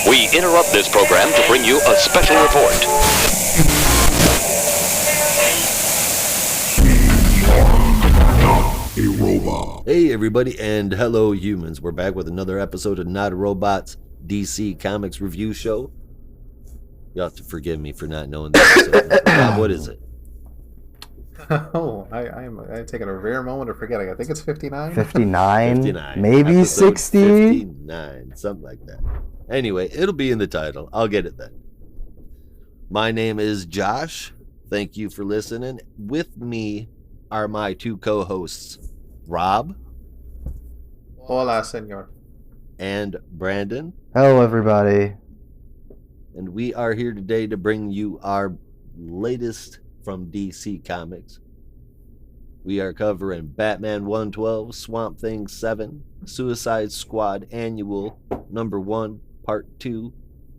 We interrupt this program to bring you a special report. A robot. Hey everybody, and hello humans. We're back with another episode of Not a Robot's DC Comics Review Show. You'll have to forgive me for not knowing this episode. Rob, what is it? Oh, I'm taking a rare moment of forgetting. I think it's 59. 59? 59. Maybe Episode 60? 59, something like that. Anyway, it'll be in the title. I'll get it then. My name is Josh. Thank you for listening. With me are my two co-hosts, Rob. Hola, senor. And Brandon. Hello, everybody. And we are here today to bring you our latest from DC Comics. We are covering Batman 112, Swamp Thing 7, Suicide Squad Annual Number 1, Part 2,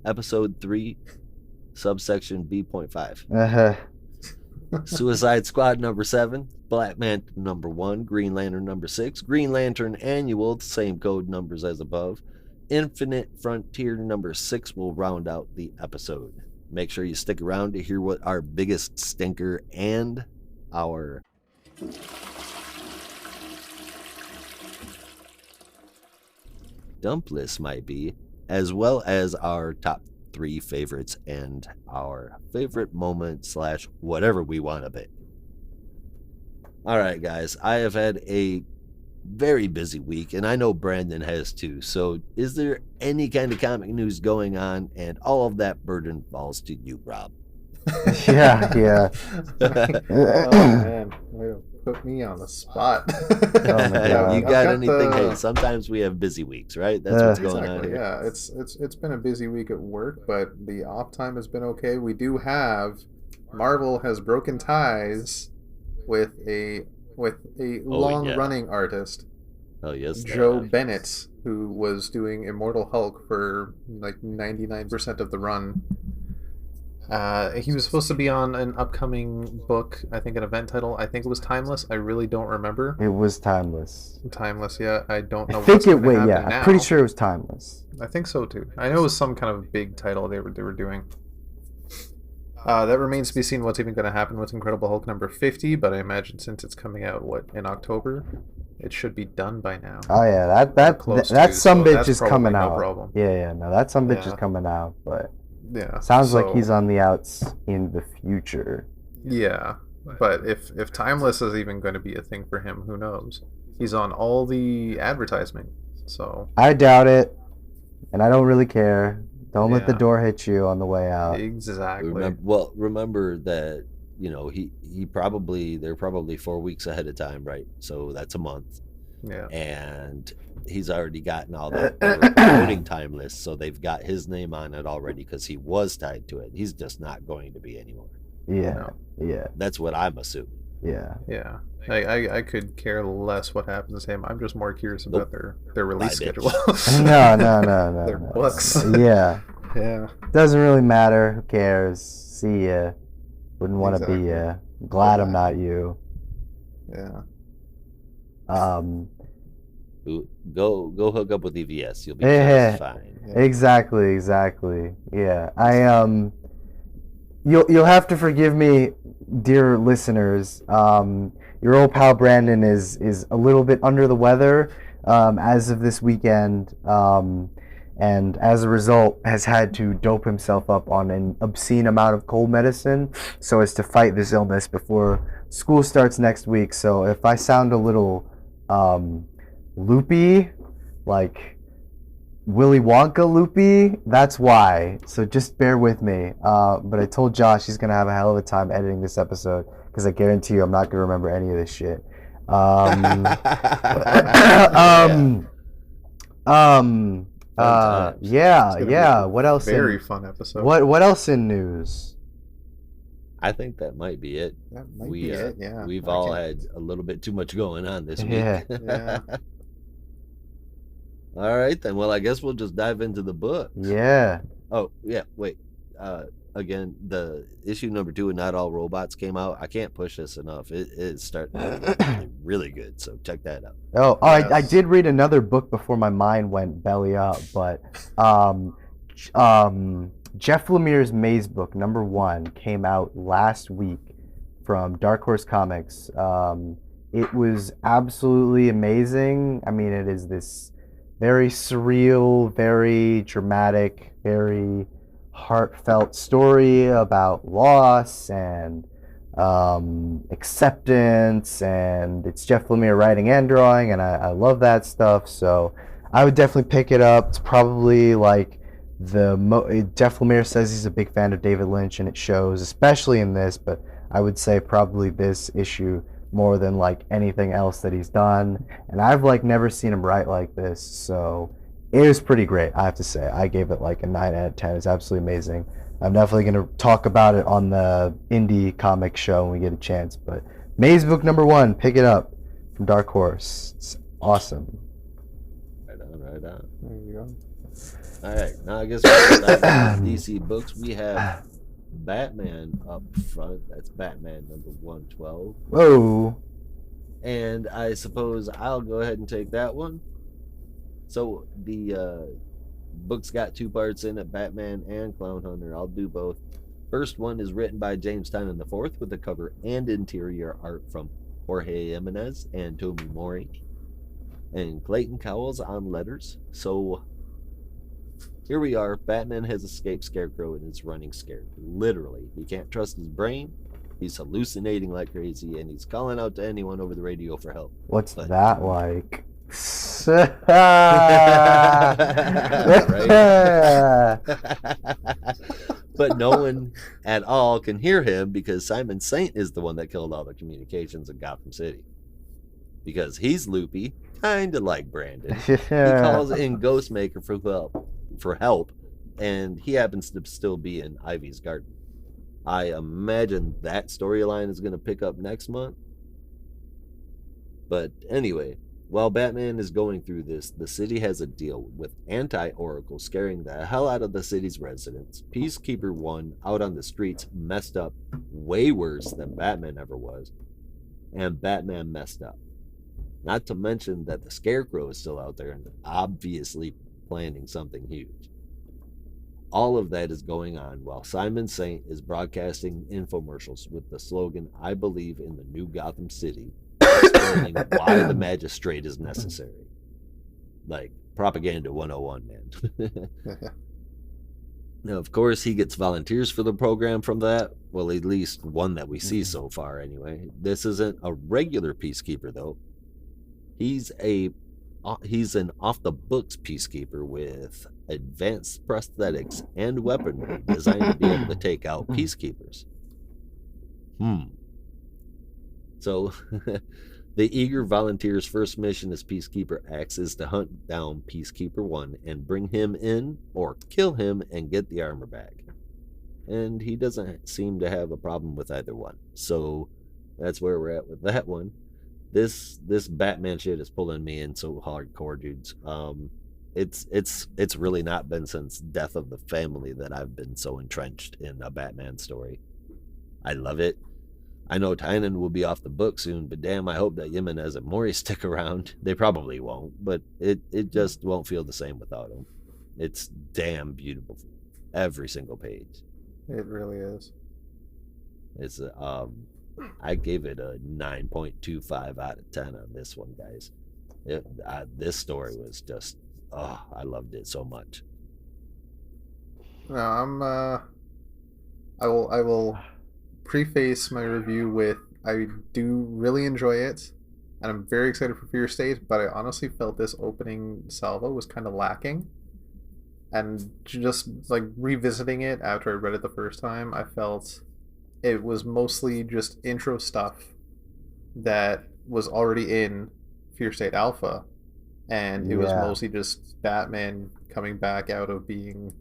Episode 3, Subsection B.5. Suicide Squad Number 7, Black Manta Number 1, Green Lantern Number 6, Green Lantern Annual, same code numbers as above. Infinite Frontier Number 6 will round out the episode. Make sure you stick around to hear what our biggest stinker and our dump list might be, as well as our top 3 favorites and our favorite moment / whatever we want to pick. All right, guys, I have had a very busy week, and I know Brandon has too. So is there any kind of comic news going on? And all of that burden falls to you, Rob. Yeah. Oh, man. Way to put me on the spot. Oh, my God. You got anything? Hey, sometimes we have busy weeks, right? That's what's going on here. Yeah, it's been a busy week at work, but the off time has been okay. We do have Marvel has broken ties with a long-running artist, Joe Bennett, who was doing Immortal Hulk for like 99% of the run. He was supposed to be on an upcoming book, I think an event title. I think it was Timeless. I really don't remember. It was Timeless. Timeless, yeah. I don't know. I'm pretty sure it was Timeless. I think so too. I know it was some kind of big title they were doing. That remains to be seen what's even going to happen with Incredible Hulk number 50, but I imagine since it's coming out, in October, it should be done by now. Oh, yeah, that bitch is coming out. Problem. Yeah, that some bitch is coming out, but yeah, sounds like he's on the outs in the future. Yeah, but if Timeless is even going to be a thing for him, who knows? He's on all the advertisement, so... I doubt it, and I don't really care. Don't let the door hit you on the way out. Exactly. Remember that, they're probably 4 weeks ahead of time, right? So that's a month. Yeah. And he's already gotten all the voting time lists, so they've got his name on it already because he was tied to it. He's just not going to be anymore. Yeah. That's what I'm assuming. Yeah. I could care less what happens to him. I'm just more curious about their release schedule. No. Their books. Yeah. Yeah. Doesn't really matter. Who cares? See ya. Wouldn't want to be ya. Glad I'm not you. Yeah. Go hook up with EVS. You'll be just fine. Yeah. Exactly. Yeah. You'll have to forgive me, dear listeners. Your old pal Brandon is a little bit under the weather as of this weekend, and as a result has had to dope himself up on an obscene amount of cold medicine so as to fight this illness before school starts next week. So if I sound a little loopy, like Willy Wonka loopy, that's why. So just bear with me. But I told Josh he's going to have a hell of a time editing this episode because I guarantee you I'm not going to remember any of this shit. Yeah. What else? Very fun episode. What else in news? I think that might be it. That might be it, yeah. We've all had a little bit too much going on this week. Yeah. All right, then. Well, I guess we'll just dive into the book. Yeah. Oh, yeah. Wait. again, the issue number 2 of Not All Robots came out. I can't push this enough. It's starting to be really, really good. So check that out. Oh, Yes. I did read another book before my mind went belly up, but Jeff Lemire's Maze book number 1 came out last week from Dark Horse Comics. It was absolutely amazing. I mean, it is this very surreal, very dramatic, very heartfelt story about loss and acceptance, and it's Jeff Lemire writing and drawing, and I love that stuff, so I would definitely pick it up. It's probably like Jeff Lemire says he's a big fan of David Lynch, and it shows, especially in this, but I would say probably this issue more than like anything else that he's done, and I've like never seen him write like this, so it was pretty great. I have to say, I gave it like a 9 out of 10. It's absolutely amazing. I'm definitely going to talk about it on the indie comic show when we get a chance, but Maze book number 1, pick it up from Dark Horse. It's awesome. Right on. There you go. All right, now I guess we're DC books. We have Batman up front. That's Batman number 112. Whoa. And I suppose I'll go ahead and take that one. So the book's got 2 parts in it, Batman and Clown Hunter. I'll do both. First one is written by James Tynion IV with the cover and interior art from Jorge Jimenez and Tomi Mori. And Clayton Cowles on letters. So here we are. Batman has escaped Scarecrow and is running scared. Literally. He can't trust his brain. He's hallucinating like crazy, and he's calling out to anyone over the radio for help. What's But- that like? But no one at all can hear him because Simon Saint is the one that killed all the communications in Gotham City. Because he's loopy, kind of like Brandon. He calls in Ghostmaker for help, and he happens to still be in Ivy's garden. I imagine that storyline is going to pick up next month. But anyway, while Batman is going through this, the city has a deal with Anti-Oracle scaring the hell out of the city's residents. Peacekeeper 1 out on the streets messed up way worse than Batman ever was. And Batman messed up. Not to mention that the Scarecrow is still out there and obviously planning something huge. All of that is going on while Simon Saint is broadcasting infomercials with the slogan, "I believe in the new Gotham City," explaining why the magistrate is necessary. Like, propaganda 101, man. Now, of course, he gets volunteers for the program from that. Well, at least one that we see so far, anyway. This isn't a regular peacekeeper, though. He's an off-the-books peacekeeper with advanced prosthetics and weaponry designed to be able to take out peacekeepers. So, the eager volunteer's first mission as Peacekeeper X is to hunt down Peacekeeper 1 and bring him in, or kill him and get the armor back. And he doesn't seem to have a problem with either one. So, that's where we're at with that one. This Batman shit is pulling me in so hardcore, dudes. It's really not been since Death of the Family that I've been so entrenched in a Batman story. I love it. I know Tynan will be off the book soon, but damn, I hope that Jimenez and Mori stick around. They probably won't, but it just won't feel the same without them. It's damn beautiful. Every single page. It really is. It's I gave it a 9.25 out of 10 on this one, guys. This story was just, I loved it so much. No, I will preface my review with I do really enjoy it, and I'm very excited for Fear State, but I honestly felt this opening salvo was kind of lacking. And just like revisiting it after I read it the first time, I felt it was mostly just intro stuff that was already in Fear State Alpha, and it was mostly just Batman coming back out of being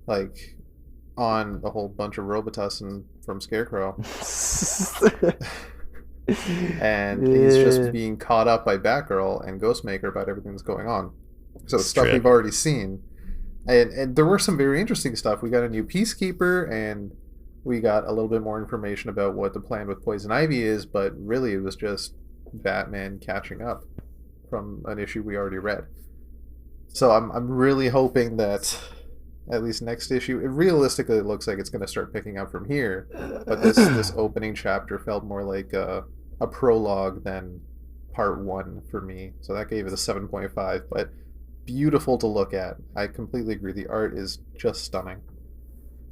like on a whole bunch of Robitussin from Scarecrow. And he's just being caught up by Batgirl and Ghostmaker about everything that's going on. So it's stuff we've already seen. And there were some very interesting stuff. We got a new Peacekeeper, and we got a little bit more information about what the plan with Poison Ivy is, but really it was just Batman catching up from an issue we already read. So I'm really hoping that at least next issue, it realistically looks like it's going to start picking up from here. But this opening chapter felt more like a prologue than part one for me. So that gave it a 7.5, but beautiful to look at. I completely agree. The art is just stunning.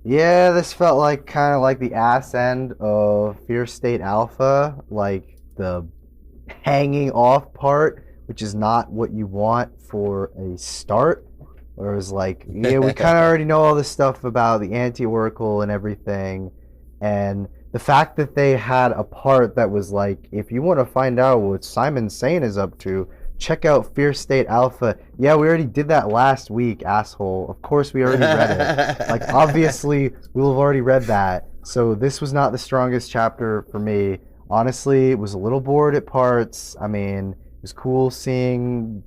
Yeah, this felt like kind of like the ass end of Fear State Alpha, like the hanging off part, which is not what you want for a start. Whereas, like, yeah, we kind of already know all this stuff about the anti-Oracle and everything, and the fact that they had a part that was like, if you want to find out what Simon Sane is up to, check out Fear State Alpha. Yeah, we already did that last week, asshole. Of course we already read it. Like, obviously, we'll have already read that. So this was not the strongest chapter for me. Honestly, it was a little bored at parts. I mean, it was cool seeing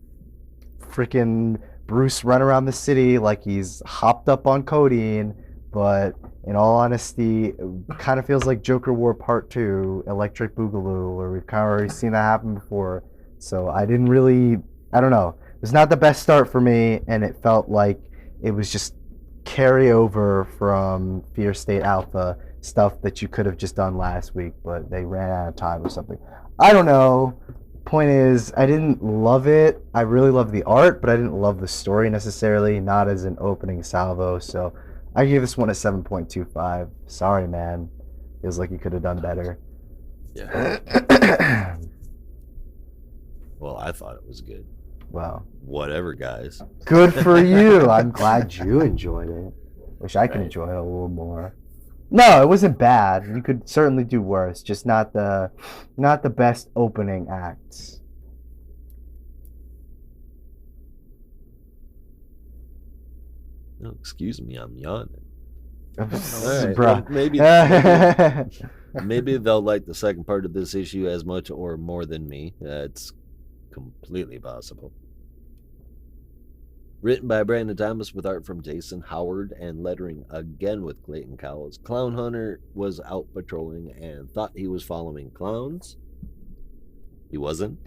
freaking Bruce run around the city like he's hopped up on codeine, but in all honesty, it kind of feels like Joker War Part 2, Electric Boogaloo, where we've kind of already seen that happen before. So I don't know. It was not the best start for me, and it felt like it was just carryover from Fear State Alpha stuff that you could have just done last week, but they ran out of time or something. I don't know. Point is, I didn't love it. I really loved the art, but I didn't love the story necessarily, not as an opening salvo. So I gave this one a 7.25. Sorry, man. Feels like you could have done better. Yeah. Well, I thought it was good. Well, whatever, guys. Good for you. I'm glad you enjoyed it. Wish I could enjoy it a little more. No, it wasn't bad. You could certainly do worse. Just not the best opening acts. No, excuse me, I'm yawning. Right. Well, maybe they'll like the second part of this issue as much or more than me. It's completely possible. Written by Brandon Thomas with art from Jason Howard and lettering again with Clayton Cowles. Clown Hunter was out patrolling and thought he was following clowns. He wasn't.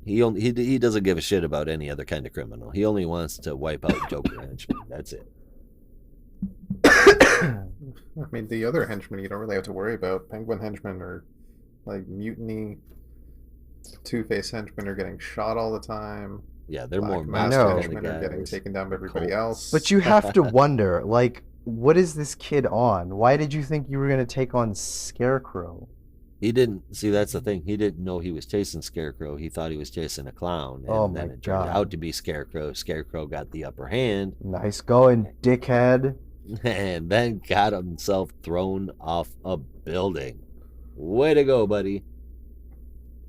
He doesn't give a shit about any other kind of criminal. He only wants to wipe out Joker henchmen. That's it. I mean, the other henchmen you don't really have to worry about. Penguin henchmen are like mutiny. Two-Face henchmen are getting shot all the time. Yeah, they're more masked masked henchmen are getting taken down by everybody else. But you have to wonder, like, what is this kid on? Why did you think you were going to take on Scarecrow? He didn't see. That's the thing. He didn't know he was chasing Scarecrow. He thought he was chasing a clown, and then it turned out to be Scarecrow. Scarecrow got the upper hand. Nice going, dickhead. And then got himself thrown off a building. Way to go, buddy.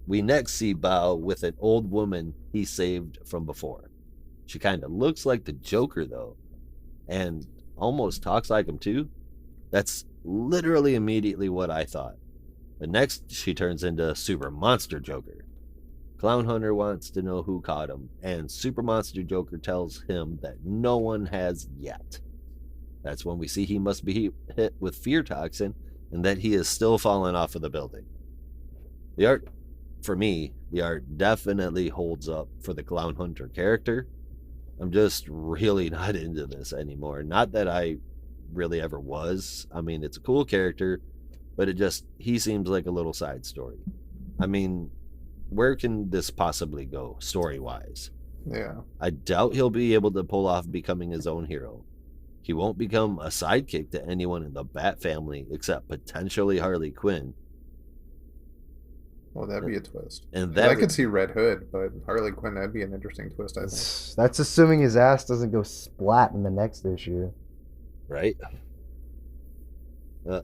We next see Bao with an old woman he saved from before. She kind of looks like the Joker, though, and almost talks like him, too. That's literally immediately what I thought. But next, she turns into Super Monster Joker. Clown Hunter wants to know who caught him, and Super Monster Joker tells him that no one has yet. That's when we see he must be hit with fear toxin, and that he is still falling off of the building. The art, for me, the art definitely holds up for the Clown Hunter character. I'm just really not into this anymore. Not that I really ever was. I mean, it's a cool character, but he seems like a little side story. I mean, where can this possibly go story-wise? Yeah. I doubt he'll be able to pull off becoming his own hero. He won't become a sidekick to anyone in the Bat family except potentially Harley Quinn. Well, that'd be a twist. And I could see Red Hood, but Harley Quinn, that'd be an interesting twist, I think. That's assuming his ass doesn't go splat in the next issue. Right? I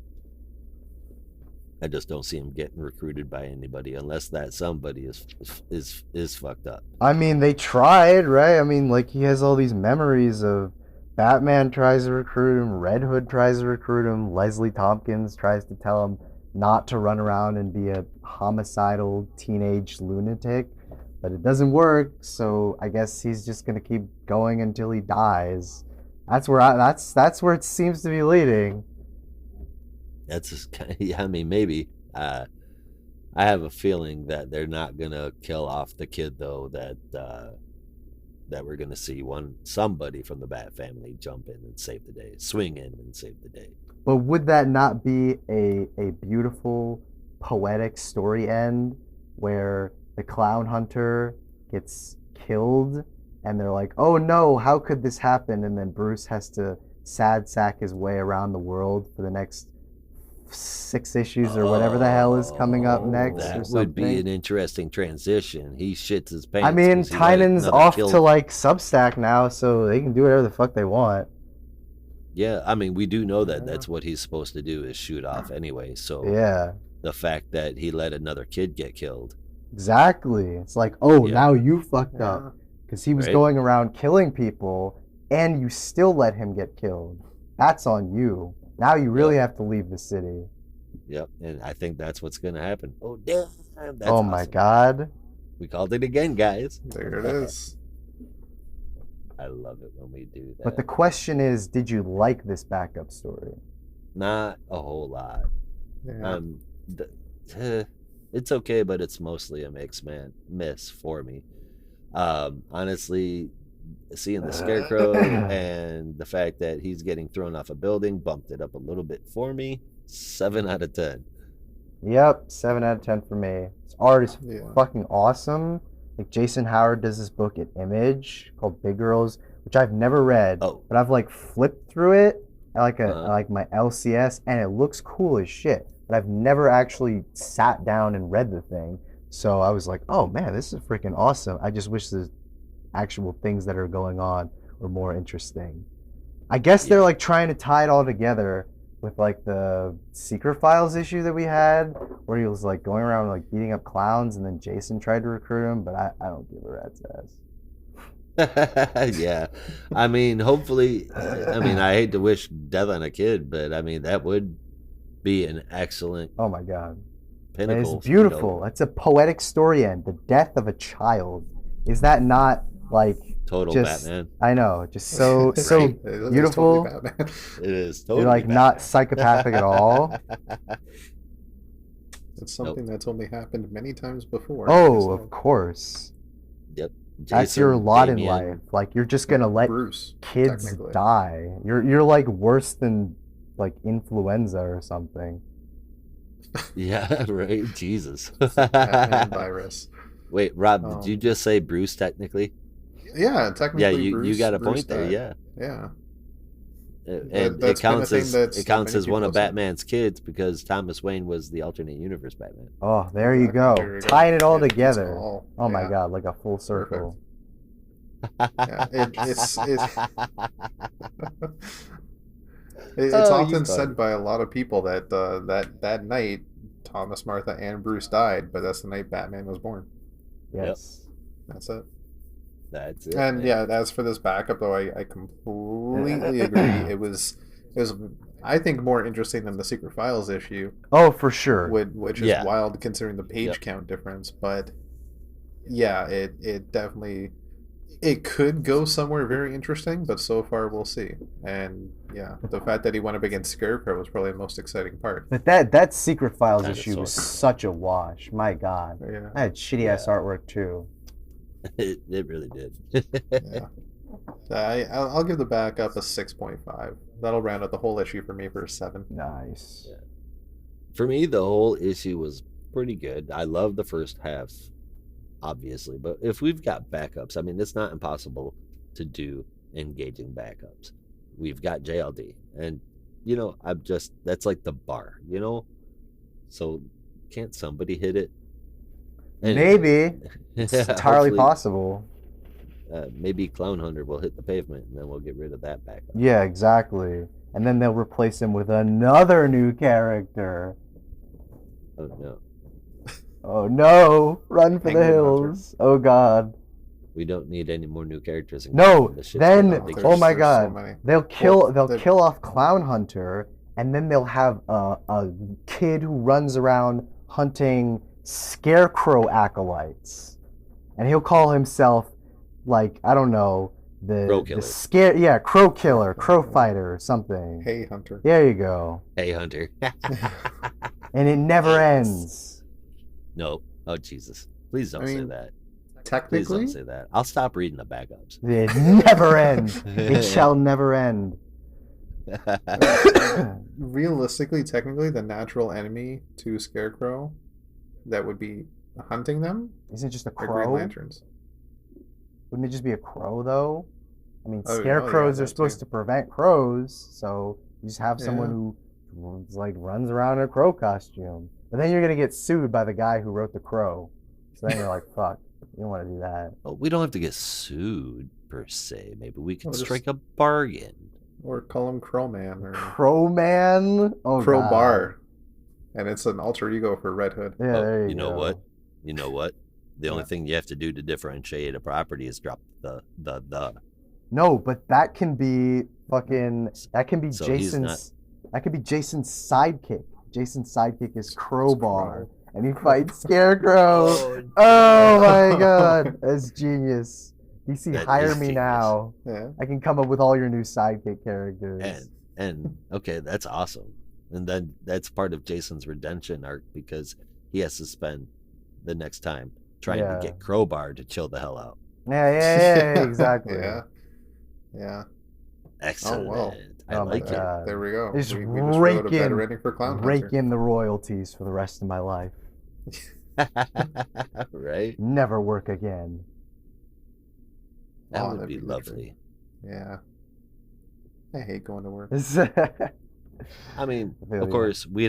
just don't see him getting recruited by anybody unless that somebody is fucked up. I mean, they tried, right? I mean, like, he has all these memories of Batman tries to recruit him, Red Hood tries to recruit him, Leslie Tompkins tries to tell him not to run around and be a homicidal teenage lunatic. but it doesn't work. So I guess he's just gonna keep going until he dies. That's where it seems to be leading. That's just yeah, I mean, maybe. I have a feeling that they're not gonna kill off the kid though. That we're gonna see somebody from the Bat family jump in and save the day, swing in and save the day. But would that not be a beautiful, poetic story end where the clown hunter gets killed and they're like, oh no, how could this happen? And then Bruce has to sad sack his way around the world for the next 6 issues or whatever the hell is coming up next. That would be an interesting transition. He shits his pants. I mean, Tynan's off to like Substack now, so they can do whatever the fuck they want. Yeah, I mean, we do know that that's what he's supposed to do is shoot off anyway. So yeah, the fact that he let another kid get killed. Exactly. It's like, oh, now you fucked up because he was going around killing people, and you still let him get killed. That's on you. Now you really have to leave the city. Yep, and I think that's what's going to happen. Oh, damn. That's awesome. My God. We called it again, guys. There it is. I love it when we do that. But the question is, did you like this backup story? Not a whole lot. Yeah. It's okay, but it's mostly a miss for me. Honestly, seeing the Scarecrow and the fact that he's getting thrown off a building bumped it up a little bit for me. 7 out of 10. Yep, 7 out of 10 for me. This art is fucking awesome. Like Jason Howard does this book at Image called Big Girls, which I've never read, but I've like flipped through it at like my LCS, and it looks cool as shit. But I've never actually sat down and read the thing. So I was like, oh man, this is freaking awesome. I just wish the actual things that are going on were more interesting. I guess they're like trying to tie it all together with like the Secret Files issue that we had, where he was like going around like beating up clowns, and then Jason tried to recruit him, but I don't give a rat's ass. Yeah, I mean, hopefully, I mean, I hate to wish death on a kid, but I mean, that would be an excellent. Oh my God, pinnacle. It's beautiful. It's a poetic story end. The death of a child. Is that not like total Batman? I know, just so beautiful. Totally it is totally. You're like Batman. Not psychopathic at all. It's something that's only happened many times before. Oh, of course. Yep. That's your lot in life. Like you're just gonna let kids die. You're like worse than like influenza or something. Yeah, right. Jesus. Batman virus. Wait, Rob, did you just say Bruce technically? Yeah, technically. Yeah, you got a point there. Yeah. Yeah. And it counts as one of Batman's kids because Thomas Wayne was the alternate universe Batman. Oh, there you go. Tying it all together. Oh my God, like a full circle. It's often said by a lot of people that that night Thomas, Martha, and Bruce died, but that's the night Batman was born. Yes. Yep. That's it. That's it. And man. as for this backup, though, I completely agree. It was I think more interesting than the Secret Files issue. Oh, for sure. Which is wild considering the page count difference. But yeah, it definitely could go somewhere very interesting. But so far, we'll see. And yeah, the fact that he went up against Scarecrow was probably the most exciting part. But that Secret Files issue was such a wash. My God, I had shitty ass artwork too. It really did. Yeah. I'll give the backup a 6.5. That'll round out the whole issue for me for a 7. Nice. Yeah. For me, the whole issue was pretty good. I love the first half, obviously, but if we've got backups, I mean, it's not impossible to do engaging backups. We've got JLD, and that's like the bar, so can't somebody hit it? Maybe. It's entirely possible. Maybe Clown Hunter will hit the pavement, and then we'll get rid of that backup. Yeah, exactly. And then they'll replace him with another new character. Oh, no. Oh, no. Run for the hills. Oh, God. We don't need any more new characters. No, then, oh, my God. They'll kill off Clown Hunter, and then they'll have a kid who runs around hunting Scarecrow acolytes. and he'll call himself like, I don't know, Crow the killer. scare, yeah, crow killer, crow fighter, or something. Hey, Hunter. There you go. Hey, Hunter. And it never ends. No. Oh, Jesus. Please don't say that. Please Technically, don't say that. I'll stop reading the backups. It never ends. It shall never end. realistically, technically, the natural enemy to Scarecrow that would be hunting them Isn't it just a are Green crow? Lanterns. Wouldn't it just be a crow, though? I mean, Oh, scarecrows yeah, are that supposed too. to prevent crows, so you just have someone Yeah. who runs around in a crow costume. But then you're gonna get sued by the guy who wrote the crow. So then you're like, fuck, you don't want to do that. Well, we don't have to get sued, per se. Maybe we can Well, just- strike a bargain. Or call him Crowman or Crow man? Oh, Crowbar. And it's an alter ego for Red Hood. God. Yeah, Oh, there you you know go. what? You know what? The only What? thing you have to do to differentiate a property is drop the. No, but that can be fucking. That can be So he's Jason's. That could be Jason's sidekick. Jason's sidekick is Crowbar, and he fights Scarecrow. Oh my god, that's genius. DC, That hire is me genius. now. Yeah. I can come up with all your new sidekick characters. And okay, that's awesome. And then that's part of Jason's redemption arc because he has to spend the next time trying Yeah. to get Crowbar to chill the hell out. Yeah, exactly. Yeah. Yeah. Excellent. well. I Oh my like it. God. There we go. Just we just wrote a rake better in- ending for Clown Rake Hunter. in the royalties for the rest of my life. Right? Never work again. That Oh, would that'd be be lovely. Yeah. I hate going to work. I mean, I feel of you. course, we'd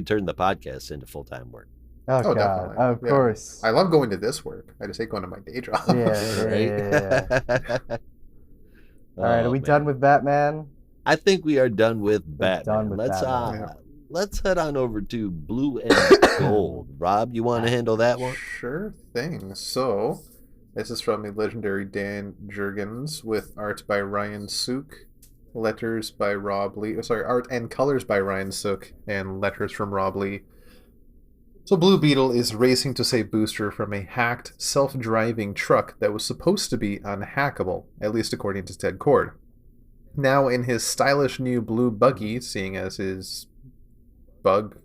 turn the podcast into full-time work. Oh, Oh, god, definitely. of Yeah. course. I love going to this work. I just hate going to my day job. Yeah. Right? All right, Oh, are we man. done with Batman? I think we are done with Batman. done with let's Batman. Yeah. let's head on over to Blue and Gold. Rob, you want to handle that one? Sure thing. So, this is from the legendary Dan Jurgens with art by Ryan Sook, letters by Rob Lee. Sorry, art and colors by Ryan Sook, and letters from Rob Lee. So Blue Beetle is racing to save Booster from a hacked, self-driving truck that was supposed to be unhackable, at least according to Ted Cord. Now in his stylish new blue buggy, seeing as his bug...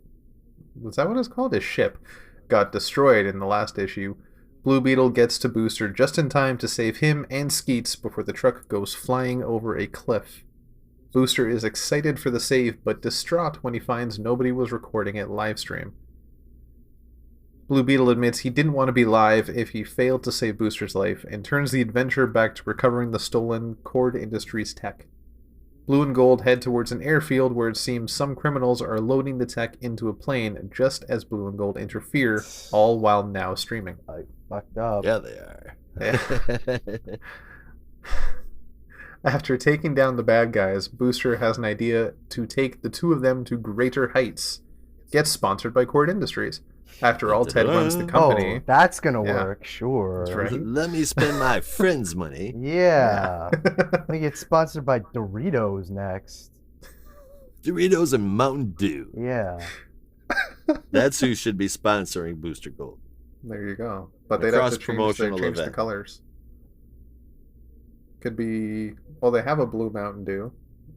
Was that what it's called? His ship got destroyed in the last issue. Blue Beetle gets to Booster just in time to save him and Skeets before the truck goes flying over a cliff. Booster is excited for the save, but distraught when he finds nobody was recording it livestream. Blue Beetle admits he didn't want to be live if he failed to save Booster's life, and turns the adventure back to recovering the stolen Cord Industries tech. Blue and Gold head towards an airfield where it seems some criminals are loading the tech into a plane just as Blue and Gold interfere, all while now streaming. Like, fucked up. Yeah, they are. After taking down the bad guys, Booster has an idea to take the two of them to greater heights. Gets sponsored by Cord Industries. After all, Ted runs the company. Oh, that's gonna Yeah. work, sure. That's right. Let me spend my friend's money. Yeah. We get sponsored by Doritos next. Doritos and Mountain Dew. Yeah. That's who should be sponsoring Booster Gold. There you go. But A they'd have to change, cross-promotional change the event. colors. Could be... Well, they have a blue Mountain Dew,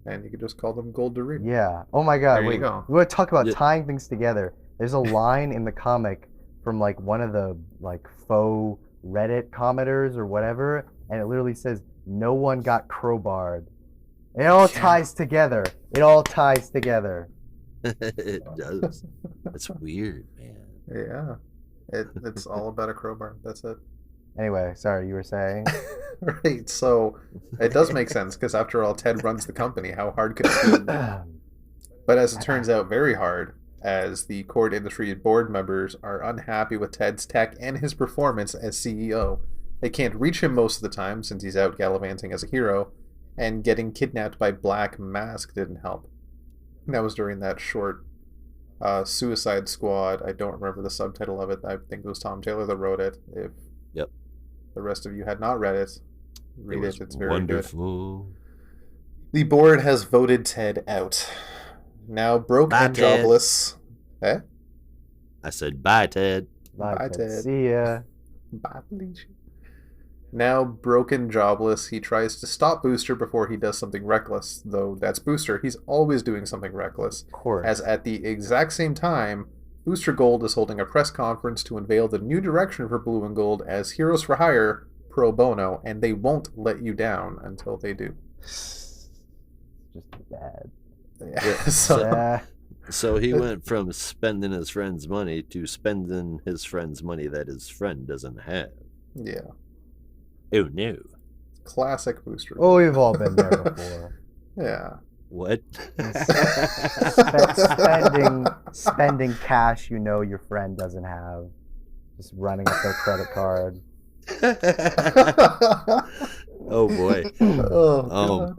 and you could just call them Gold Doritos. Yeah. Oh my god. There you Wait. go. We want to talk about Yeah. tying things together. There's a line in the comic from like one of the like faux Reddit commenters or whatever, and it literally says, "No one got crowbarred." It all ties together. It all ties together. It does. It's weird, man. Yeah. It's all about a crowbar. That's it. Anyway, sorry, you were saying. Right, so it does make sense, because after all, Ted runs the company. How hard could it be? But as it turns out, very hard, as the Cord Industries board members are unhappy with Ted's tech and his performance as CEO. They can't reach him most of the time, since he's out gallivanting as a hero, and getting kidnapped by Black Mask didn't help. And that was during that short Suicide Squad. I don't remember the subtitle of it. I think it was Tom Taylor that wrote it. If Yep. the rest of you had not read it, read it. was It's very good. wonderful. The board has voted Ted out. Now broke Bye, and Ted. jobless. Eh? I said, bye, Ted. Bye, Bye, Ted. Ted. See ya. Bye, Felicia. Now broken, jobless, he tries to stop Booster before he does something reckless. Though that's Booster, he's always doing something reckless. Of course. As at the exact same time, Booster Gold is holding a press conference to unveil the new direction for Blue and Gold as Heroes for Hire pro bono, and they won't let you down until they do. Just bad. Yeah. So he went from spending his friend's money to spending his friend's money that his friend doesn't have. Yeah. Oh no. Classic Booster. Oh, we've all been there before. Yeah. What? Spending cash you know your friend doesn't have. Just running up their credit card. Oh boy. Oh,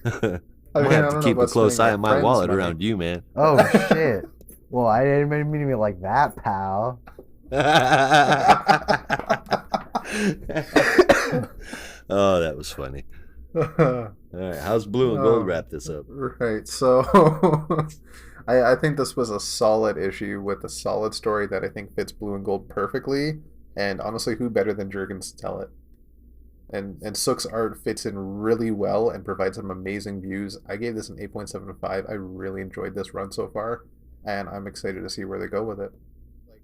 God. I might have to keep a close eye on my wallet around you, man. Oh shit. Well, I didn't mean to be like that, pal. Oh, that was funny. All right, how's Blue and Gold wrap this up? Right, so I think this was a solid issue with a solid story that I think fits Blue and Gold perfectly. And honestly, who better than Jurgens to tell it? And Sook's art fits in really well and provides some amazing views. I gave this an 8.75. I really enjoyed this run so far, and I'm excited to see where they go with it.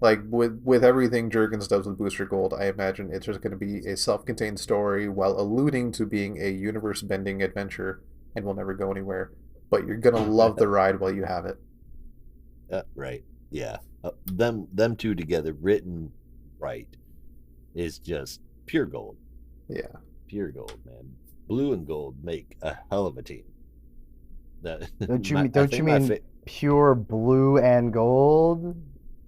Like, with everything Jurgens does with Booster Gold, I imagine it's just going to be a self-contained story while alluding to being a universe-bending adventure and will never go anywhere. But you're going to love the ride while you have it. Right. Yeah. Them two together, written right, is just pure gold. Yeah. Pure gold, man. Blue and Gold make a hell of a team. Don't you mean pure blue and gold?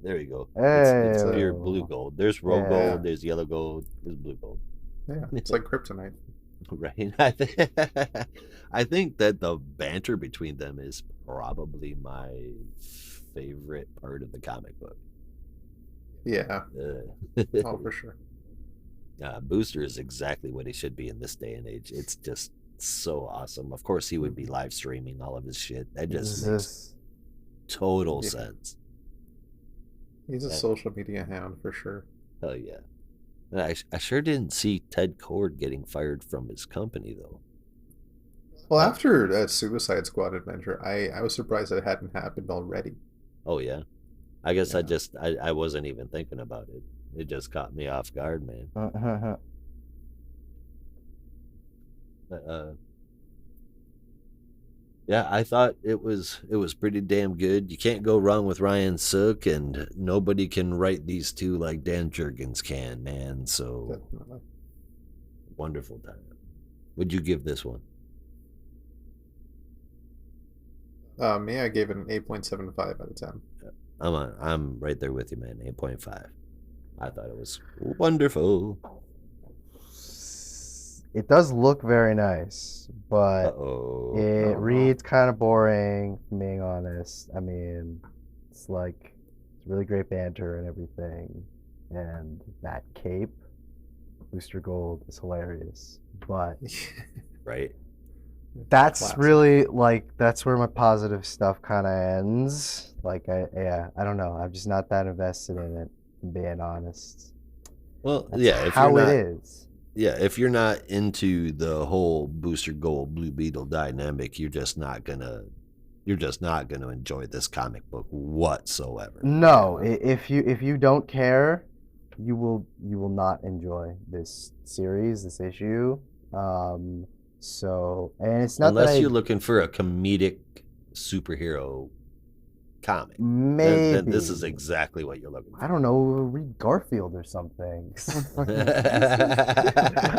There you go. Hey. It's pure blue gold. There's rogue gold, there's yellow gold, there's blue gold. Yeah, it's like kryptonite. Right. I think that the banter between them is probably my favorite part of the comic book. Yeah. Oh, for sure. Booster is exactly what he should be in this day and age. It's just so awesome. Of course, he would be live streaming all of his shit. That just makes total sense. He's a social media hound for sure. Hell yeah. I sure didn't see Ted Cord getting fired from his company, though. Well, after that Suicide Squad adventure, I was surprised that it hadn't happened already. Oh, yeah. I guess I wasn't even thinking about it. It just caught me off guard, man. Yeah, I thought it was pretty damn good. You can't go wrong with Ryan Sook, and nobody can write these two like Dan Jurgens can, man. So Definitely. Wonderful time. Would you give this one? Me, I gave it an 8.75 out of 10. I'm right there with you, man. 8.5. I thought it was wonderful. It does look very nice, but it reads kind of boring, if I'm being honest. I mean, it's really great banter and everything. And that cape, Booster Gold, is hilarious. But right. That's Classic. really that's where my positive stuff kind of ends. I don't know. I'm just not that invested in it, being honest. Well, That's yeah, how it is. Yeah, if you're not into the whole Booster Gold Blue Beetle dynamic, you're just not gonna enjoy this comic book whatsoever. No, if you don't care, you will not enjoy this series, this issue. So, and it's not unless you're looking for a comedic superhero comic. Maybe then this is exactly what you're looking for. I don't know, read Garfield or something. I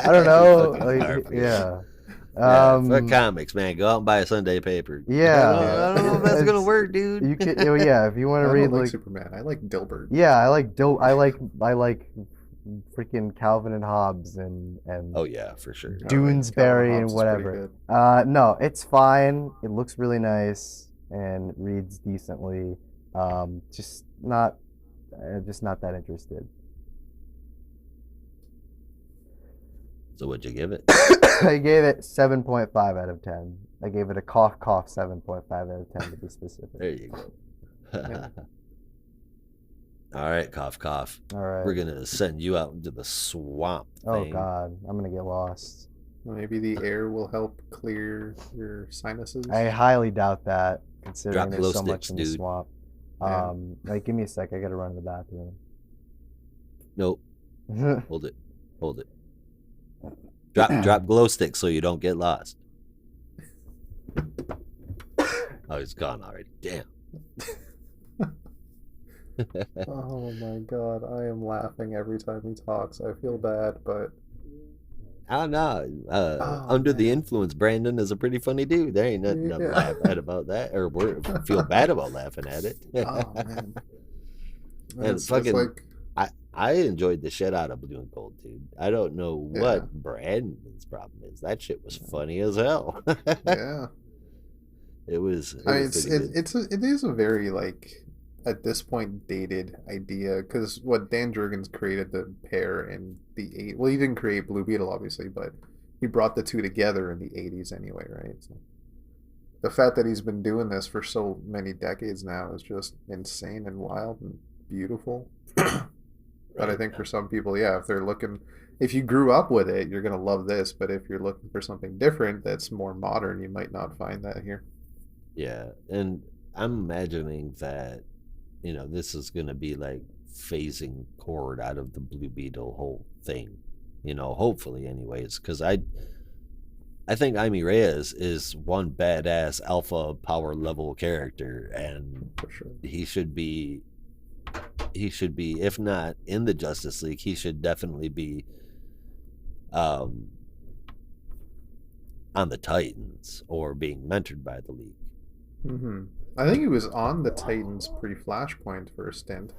don't know. Yeah, for for comics, man, go out and buy a Sunday paper. Yeah, I don't know if that's gonna work, dude. You can, if you want to read like Superman, I like Dilbert. Yeah, I like freaking Calvin and Hobbes and oh yeah, for sure, Doonesbury and whatever. No, it's fine. It looks really nice and reads decently. Just not that interested. So what'd you give it? I gave it 7.5 out of 10. I gave it a cough 7.5 out of 10 to be specific. There you go. Yeah. All right, cough, cough. All right. We're gonna send you out into the swamp. Oh thing. God, I'm gonna get lost. Maybe the air will help clear your sinuses. I highly doubt that, considering Drop there's so glow much sticks, in the dude. swamp. Yeah. Like, give me a sec. I gotta run to the bathroom. Nope. Hold it. Hold it. Drop glow sticks so you don't get lost. Oh, he's gone already. Damn. Oh my God, I am laughing every time he talks. I feel bad, but I don't know. Oh, Under the man. influence, Brandon is a pretty funny dude. There ain't nothing to Yeah. laugh at about that, or feel bad about laughing at it. oh man, And it's fucking, like I enjoyed the shit out of Blue and Gold, dude. I don't know Yeah. what Brandon's problem is. That shit was funny as hell. yeah. It was. I mean, pretty good. it is a very like at this point dated idea because what Dan Jurgens created the pair in the well, he didn't create Blue Beetle obviously, but he brought the two together in the 80s anyway, right? So the fact that he's been doing this for so many decades now is just insane and wild and beautiful. But I think for some people, yeah, if they're looking, if you grew up with it, you're gonna love this. But if you're looking for something different that's more modern, you might not find that here. Yeah, and I'm imagining that, this is gonna be like phasing Cord out of the Blue Beetle whole thing. Hopefully, anyways, because I think Amy Reyes is one badass alpha power level character, and For sure. he should be, if not in the Justice League, he should definitely be on the Titans or being mentored by the League. Mm-hmm. I think he was on the Titans pre-Flashpoint for a stint.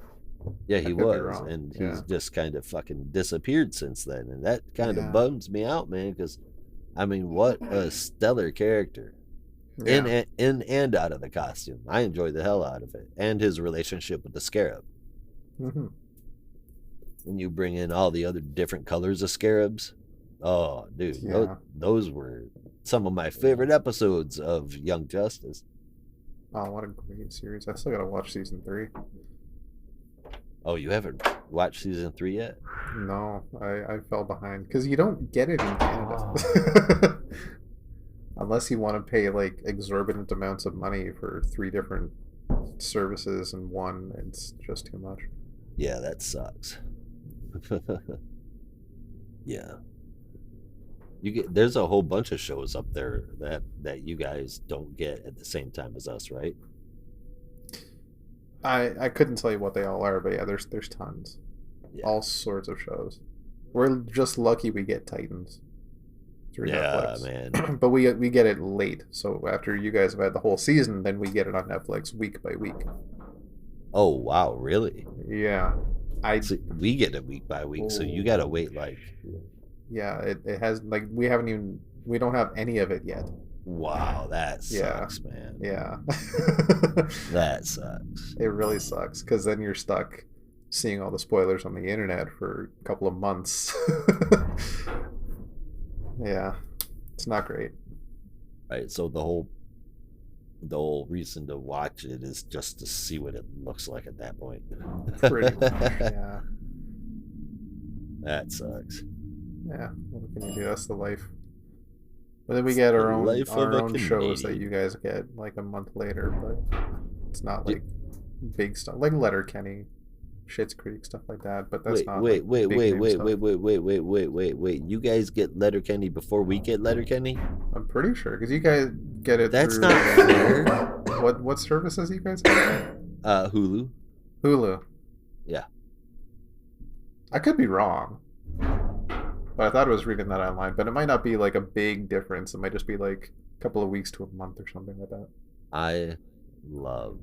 Yeah, I he could be was, wrong. and Yeah. he's just kind of fucking disappeared since then, and that kind of Yeah. bums me out, man, because I mean, what a stellar character. Yeah. In and out of the costume. I enjoyed the hell out of it. And his relationship with the Scarab. Mm-hmm. When you bring in all the other different colors of Scarabs. Oh, dude. Yeah. Those were some of my favorite episodes of Young Justice. Oh, what a great series! I still gotta watch season 3. Oh, you haven't watched season 3 yet? No, I fell behind because you don't get it in Canada. Unless you want to pay like exorbitant amounts of money for 3 different services in one, it's just too much. Yeah, that sucks. Yeah. There's a whole bunch of shows up there that you guys don't get at the same time as us, right? I couldn't tell you what they all are, but yeah, there's tons. Yeah. All sorts of shows. We're just lucky we get Titans through Yeah, Netflix. man. But we get it late, so after you guys have had the whole season, then we get it on Netflix week by week. Oh, wow, really? Yeah, So we get it week by week, so you gotta wait like, yeah, it has like we don't have any of it yet. wow, that Yeah. sucks, man. Yeah, That sucks. it really sucks because then you're stuck seeing all the spoilers on the internet for a couple of months. Yeah, it's not great. Right, so the whole reason to watch it is just to see what it looks like at that point. Pretty much, yeah. That sucks. Yeah, what can you do? That's the life. But then we get our The own life of a shows that Canadian. you guys get like a month later, but it's not like big stuff like Letterkenny, Schitt's Creek, stuff like that. But that's not Wait. like, big name stuff. You guys get Letterkenny before we get Letterkenny? I'm pretty sure because you guys get it. That's through, not fair. What services you guys have? Hulu. Hulu. Yeah. I could be wrong, but I thought I was reading that online. But it might not be like a big difference. It might just be like a couple of weeks to a month or something like that. I love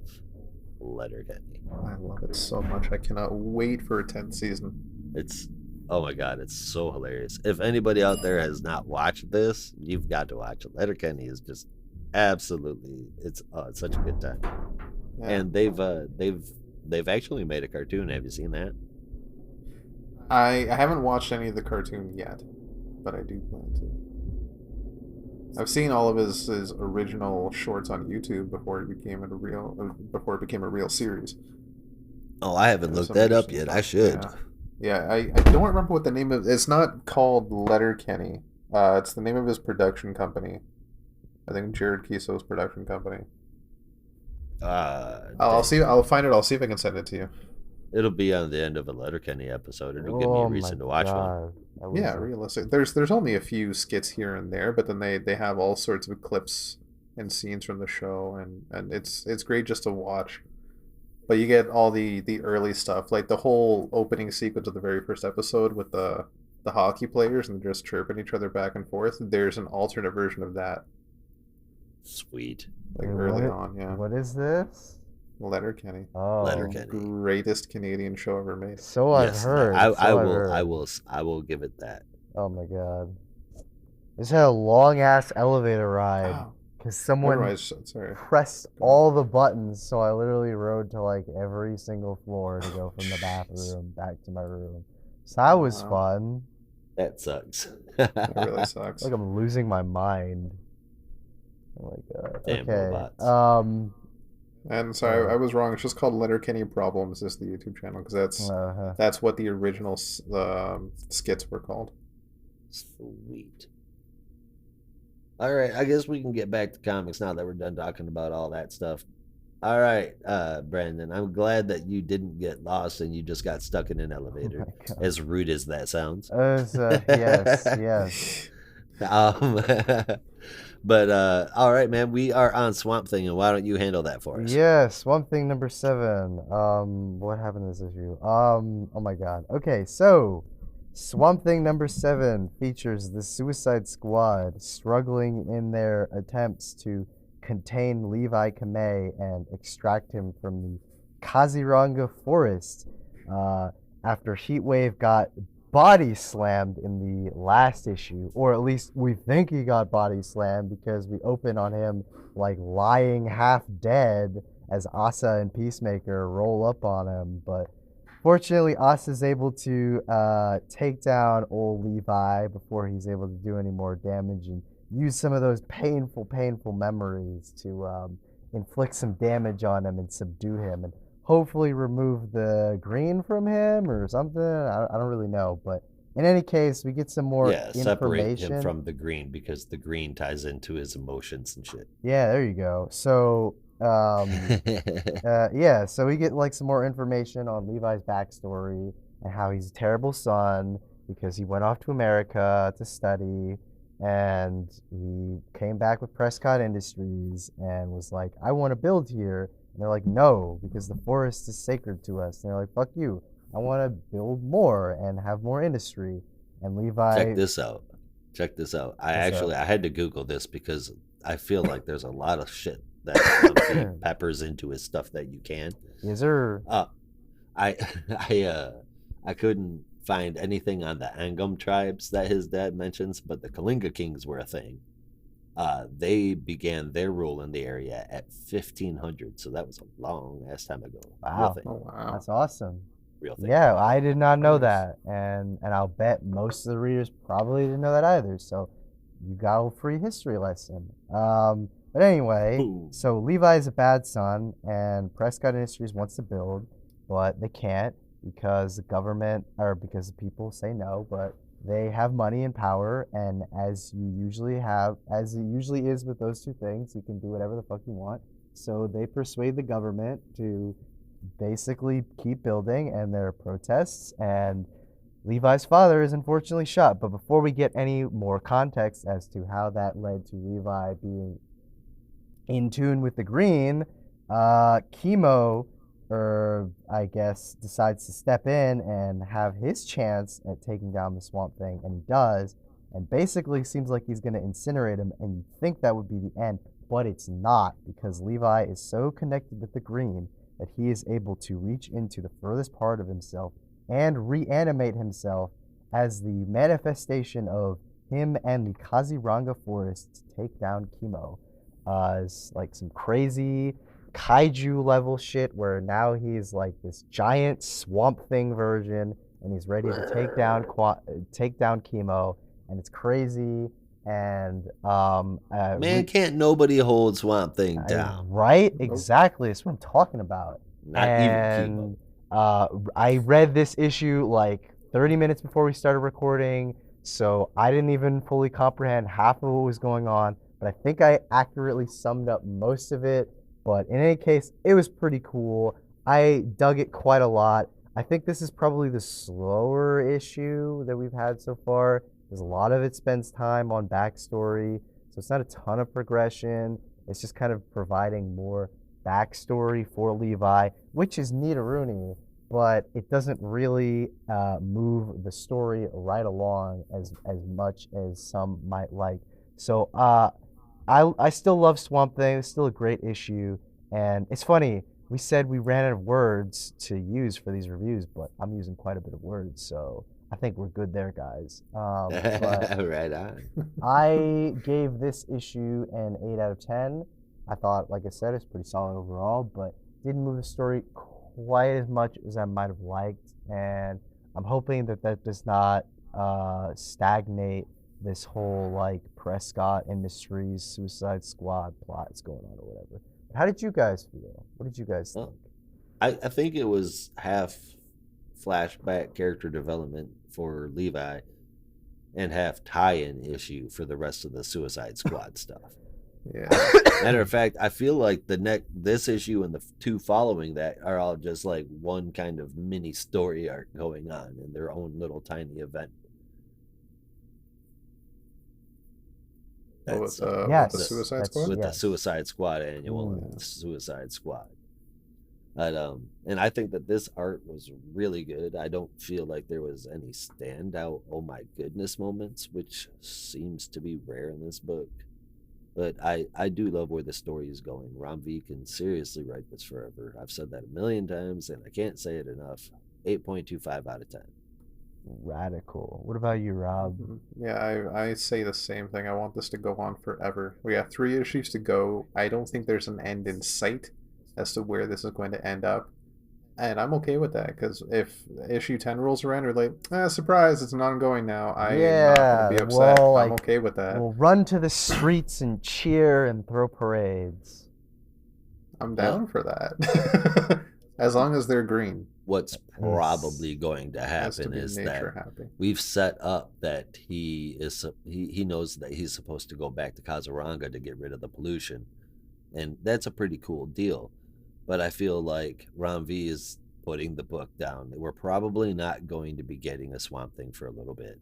Letterkenny. I love it so much. I cannot wait for a 10th season. It's, oh my god, it's so hilarious. If anybody out there has not watched this, you've got to watch it. Letterkenny is just absolutely, it's such a good time. Yeah. And they've actually made a cartoon. Have you seen that? I haven't watched any of the cartoon yet, but I do plan to. I've seen all of his original shorts on YouTube before it became a real series. Oh, I haven't There's looked some that up interesting yet. I stuff. should. Yeah. I don't remember what the name of. It's not called Letterkenny. It's the name of his production company. I think Jared Kiso's production company. I'll Dang. see. I'll find it. I'll see if I can send it to you. It'll be on the end of a Letterkenny episode. It'll give me a Oh my reason to watch one. god. That was Yeah, realistic. There's only a few skits here and there, but then they have all sorts of clips and scenes from the show, and it's great just to watch. But you get all the early stuff, like the whole opening sequence of the very first episode with the hockey players and they're just chirping each other back and forth. There's an alternate version of that, Sweet. like Wait, early on. Yeah, What is this? Letterkenny, Oh. Letterkenny. greatest Canadian show ever made. So I've Yes, heard. I so I've will. heard. I will give it that. Oh my god. This had a long ass elevator ride Oh, because someone otherwise, sorry. pressed all the buttons, so I literally rode to like every single floor to go from the bathroom back to my room. So that was Wow. fun. That sucks. It really sucks. Like I'm losing my mind. Oh my god. Damn Okay. robots. And sorry, I was wrong. It's just called Letterkenny Problems. Is the YouTube channel because that's what the original skits were called. Sweet. All right, I guess we can get back to comics now that we're done talking about all that stuff. All right, Brandon, I'm glad that you didn't get lost and you just got stuck in an elevator. Oh my God. As rude as that sounds. Yes. But all right, man, we are on Swamp Thing, and why don't you handle that for us? Yes, Swamp Thing number 7. What happened to this issue? Oh my god. Okay, so Swamp Thing number 7 features the Suicide Squad struggling in their attempts to contain Levi Kamei and extract him from the Kaziranga forest after Heatwave got body slammed in the last issue, or at least we think he got body slammed because we open on him like lying half dead as Asa and Peacemaker roll up on him. But fortunately, Asa's able to take down old Levi before he's able to do any more damage and use some of those painful memories to inflict some damage on him and subdue him and hopefully remove the green from him or something. I don't really know, but in any case, we get some more separate information. him from the green because the green ties into his emotions and shit. Yeah, there you go. So yeah, so we get like some more information on Levi's backstory and how he's a terrible son because he went off to America to study and he came back with Prescott Industries and was like, I want to build here. And they're like, no, because the forest is sacred to us. And they're like, fuck you. I want to build more and have more industry. And Levi... Check this out. I had to Google this because I feel like there's a lot of shit that peppers into his stuff that you can. Yes, sir. I couldn't find anything on the Angum tribes that his dad mentions, but the Kalinga Kings were a thing. They began their rule in the area at 1500, so that was a long ass time ago. Wow. Oh, wow. That's awesome. Real thing. Yeah, I did not know that, and I'll bet most of the readers probably didn't know that either. So you got a free history lesson. But anyway, Boom. So Levi's a bad son, and Prescott Industries wants to build, but they can't because the government or because the people say no. But they have money and power, and as it usually is with those two things, you can do whatever the fuck you want. So they persuade the government to basically keep building, and there are protests, and Levi's father is unfortunately shot. But before we get any more context as to how that led to Levi being in tune with the green, Chemo, I guess, decides to step in and have his chance at taking down the Swamp Thing, and he does, and basically seems like he's going to incinerate him, and you think that would be the end, but it's not, because Levi is so connected with the green that he is able to reach into the furthest part of himself and reanimate himself as the manifestation of him and the Kaziranga forest to take down Chemo. It's like some crazy kaiju level shit where now he's like this giant Swamp Thing version and he's ready to take down Chemo, and it's crazy. And man, can't nobody hold Swamp Thing down? Right? Exactly. That's what I'm talking about. Not even Chemo. I read this issue like 30 minutes before we started recording, so I didn't even fully comprehend half of what was going on, but I think I accurately summed up most of it. But in any case, it was pretty cool. I dug it quite a lot. I think this is probably the slower issue that we've had so far, because a lot of it spends time on backstory, so it's not a ton of progression. It's just kind of providing more backstory for Levi, which is neat-a-rooney, but it doesn't really move the story right along as much as some might like. So I still love Swamp Thing. It's still a great issue, and it's funny. We said we ran out of words to use for these reviews, but I'm using quite a bit of words, so I think we're good there, guys. But Right on. I gave this issue an 8 out of 10. I thought, like I said, it's pretty solid overall, but didn't move the story quite as much as I might have liked. And I'm hoping that that does not stagnate this whole like Prescott Industries Suicide Squad plots going on or whatever. How did you guys feel? What did you guys think? I think it was half flashback character development for Levi and half tie-in issue for the rest of the Suicide Squad stuff. Yeah. Matter of fact, I feel like this issue and the two following that are all just like one kind of mini story arc going on in their own little tiny event. With Yes, the Suicide that's- Squad? With the Yes. Suicide Squad annual and the Suicide Squad. And I think that this art was really good. I don't feel like there was any standout oh my goodness moments, which seems to be rare in this book. But I do love where the story is going. Ron V can seriously write this forever. I've said that a million times and I can't say it enough. 8.25 out of 10. Radical. What about you, Rob? Yeah, I say the same thing. I want this to go on forever. We have 3 issues to go. I don't think there's an end in sight as to where this is going to end up. And I'm okay with that, because if issue 10 rolls around, we're like, surprise, it's an ongoing now. I am not going to be upset. well, I'm like, okay with that. We'll run to the streets and cheer and throw parades. I'm down for that. As long as they're green. What's probably going to Has to happen be is nature that happy. we've set up that he knows that he's supposed to go back to Kazaranga to get rid of the pollution, and that's a pretty cool deal. But I feel like Ron V is putting the book down. We're probably not going to be getting a Swamp Thing for a little bit.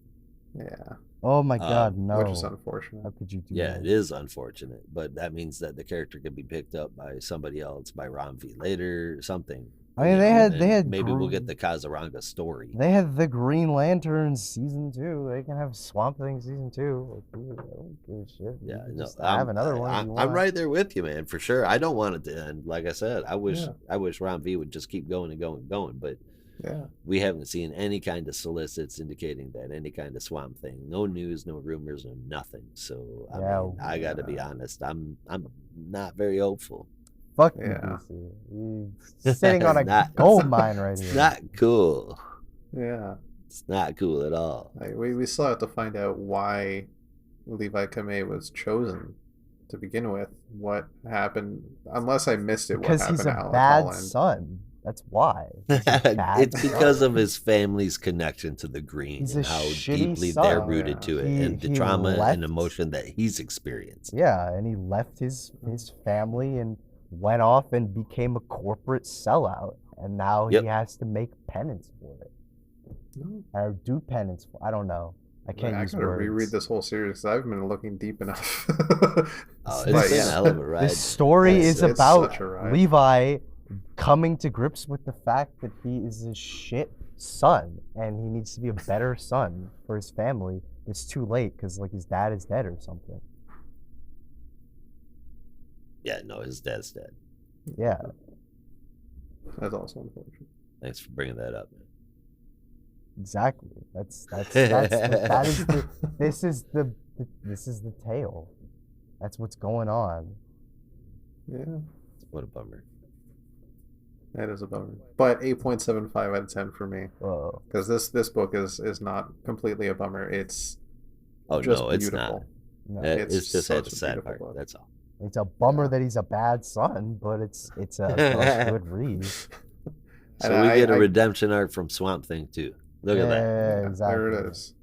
Yeah. Oh my God, no! Which is unfortunate. How could you do Yeah, that? it is unfortunate, but that means that the character can be picked up by somebody else, by Ron V later, something. I mean, you they know, had and maybe we'll get the Kazaranga story. They had the Green Lantern season 2. They can have Swamp Thing season 2. Like, I don't give a shit. You Yeah, can no, just have another one. if you I'm want. right there with you, man, for sure. I don't want it to end. Like I said, I wish Yeah. Ron V would just keep going and going and going, but Yeah. we haven't seen any kind of solicits indicating that any kind of Swamp Thing. No news, no rumors, no nothing. So I got to be honest. I'm not very hopeful. Fuck you, Yeah. DC. You're sitting on a Not- gold mine right It's here. not cool. Yeah. It's not cool at all. Like, we still have to find out why Levi Kamei was chosen to begin with. What happened? Unless I missed it, Because what he's happened a to Alan bad Holland? son. That's why. He's a bad It's because son. of his family's connection to the green He's and a how shitty deeply they're son. rooted to it, He- and the he trauma left- and emotion that he's experienced. Yeah, and he left his family and went off and became a corporate sellout, and now Yep. he has to make penance for it, or do penance for. I don't know. I can't I use gotta words. reread this whole series 'cause I've been looking deep enough. Oh, This- it's been a hell of a ride. This story It's- is it's about such a ride. Levi coming to grips with the fact that he is a shit son and he needs to be a better son for his family. It's too late because like his dad is dead or something. Yeah, no, his dad's dead. Yeah, That's also unfortunate. Thanks for bringing that up, man. exactly. That's that is the this is the tale. That's what's going on. Yeah, What a bummer. that is a bummer. But 8.75 out of 10 for me. Whoa. Because this book is not completely a bummer. It's Oh just no, it's beautiful. No. not. It's It's just had such a a sad beautiful part. book. That's all. It's a bummer that he's a bad son, but it's a good read. So we get a redemption arc from Swamp Thing too. Look at that. Yeah, exactly. There it is.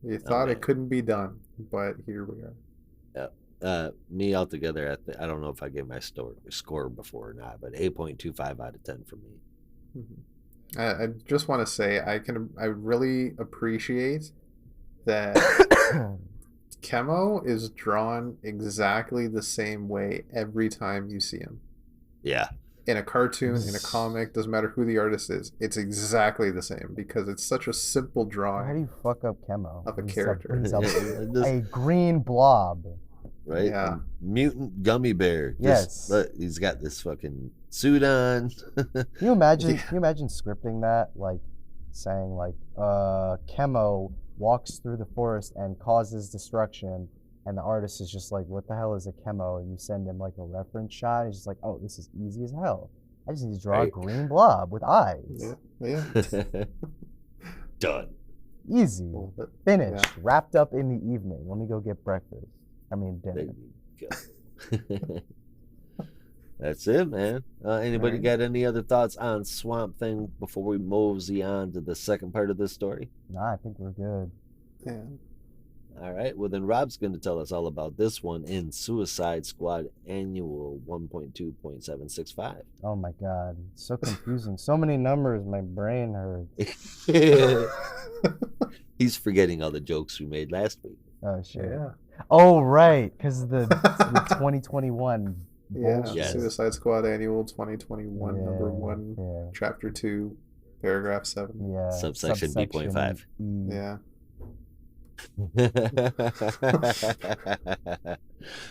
You thought it couldn't be done, but here we are. Me altogether, I don't know if I gave my score before or not, but 8.25 out of 10 for me. Mm-hmm. I just want to say I really appreciate that Chemo is drawn exactly the same way every time you see him. Yeah. In a cartoon, in a comic, doesn't matter who the artist is, it's exactly the same because it's such a simple drawing. How do you fuck up Chemo? Of a character. He's a green blob. Right? Yeah. A mutant gummy bear. Yes. Look, he's got this fucking suit on. Can you imagine scripting that? Like saying like Chemo walks through the forest and causes destruction, and the artist is just like, what the hell is a Chemo? And you send him like a reference shot. He's just like, oh, this is easy as hell. I just need to draw a green blob with eyes. Yeah. Done. Easy. Finished. Yeah. Wrapped up in the evening. Let me go get breakfast. dinner. There you go. That's it, man. Anybody got any other thoughts on Swamp Thing before we mosey on to the second part of this story? Nah, I think we're good. Yeah. All right. Well, then Rob's going to tell us all about this one in Suicide Squad Annual 1.2.765. Oh, my God. It's so confusing. So many numbers. My brain hurts. He's forgetting all the jokes we made last week. Oh, shit. Yeah. Oh, right. Because the 2021... Yeah, yes. Suicide Squad Annual 2021, number 1, Chapter 2, Paragraph 7. Yeah. Subsection B.5. Yeah.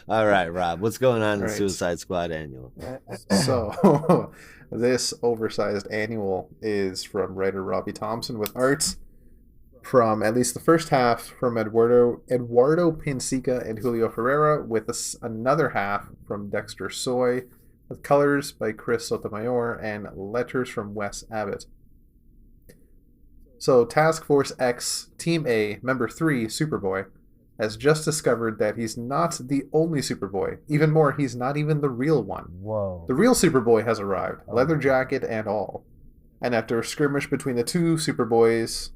All right, Rob, what's going on in Suicide Squad Annual? So, this oversized annual is from writer Robbie Thompson with art from at least the first half from Eduardo Pinsica and Julio Ferreira, with another half from Dexter Soy, with colors by Chris Sotomayor and letters from Wes Abbott. So Task Force X, Team A, Member 3, Superboy, has just discovered that he's not the only Superboy. Even more, he's not even the real one. Whoa. The real Superboy has arrived, leather jacket and all. And after a skirmish between the two Superboys...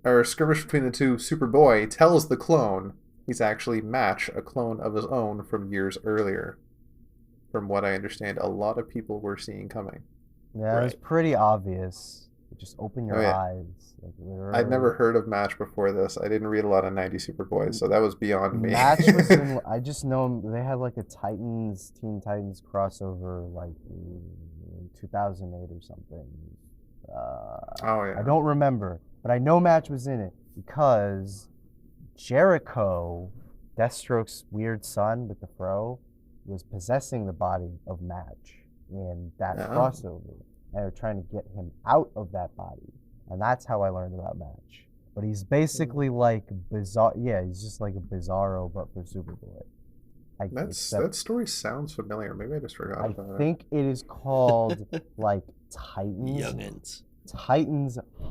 Superboy tells the clone he's actually Match, a clone of his own from years earlier. From what I understand, a lot of people were seeing coming. Yeah, it was pretty obvious. Just open your eyes. Like, I'd never heard of Match before this. I didn't read a lot of 90s Superboys, so that was beyond me. Match was in, I just know they had like a Teen Titans crossover like in 2008 or something. I don't remember. But I know Match was in it because Jericho, Deathstroke's weird son with the fro, was possessing the body of Match in that crossover. And they're trying to get him out of that body. And that's how I learned about Match. But he's basically like bizarre. Yeah, he's just like a Bizarro, but for Superboy. That story sounds familiar. Maybe I just forgot about it. I think it is called like Titans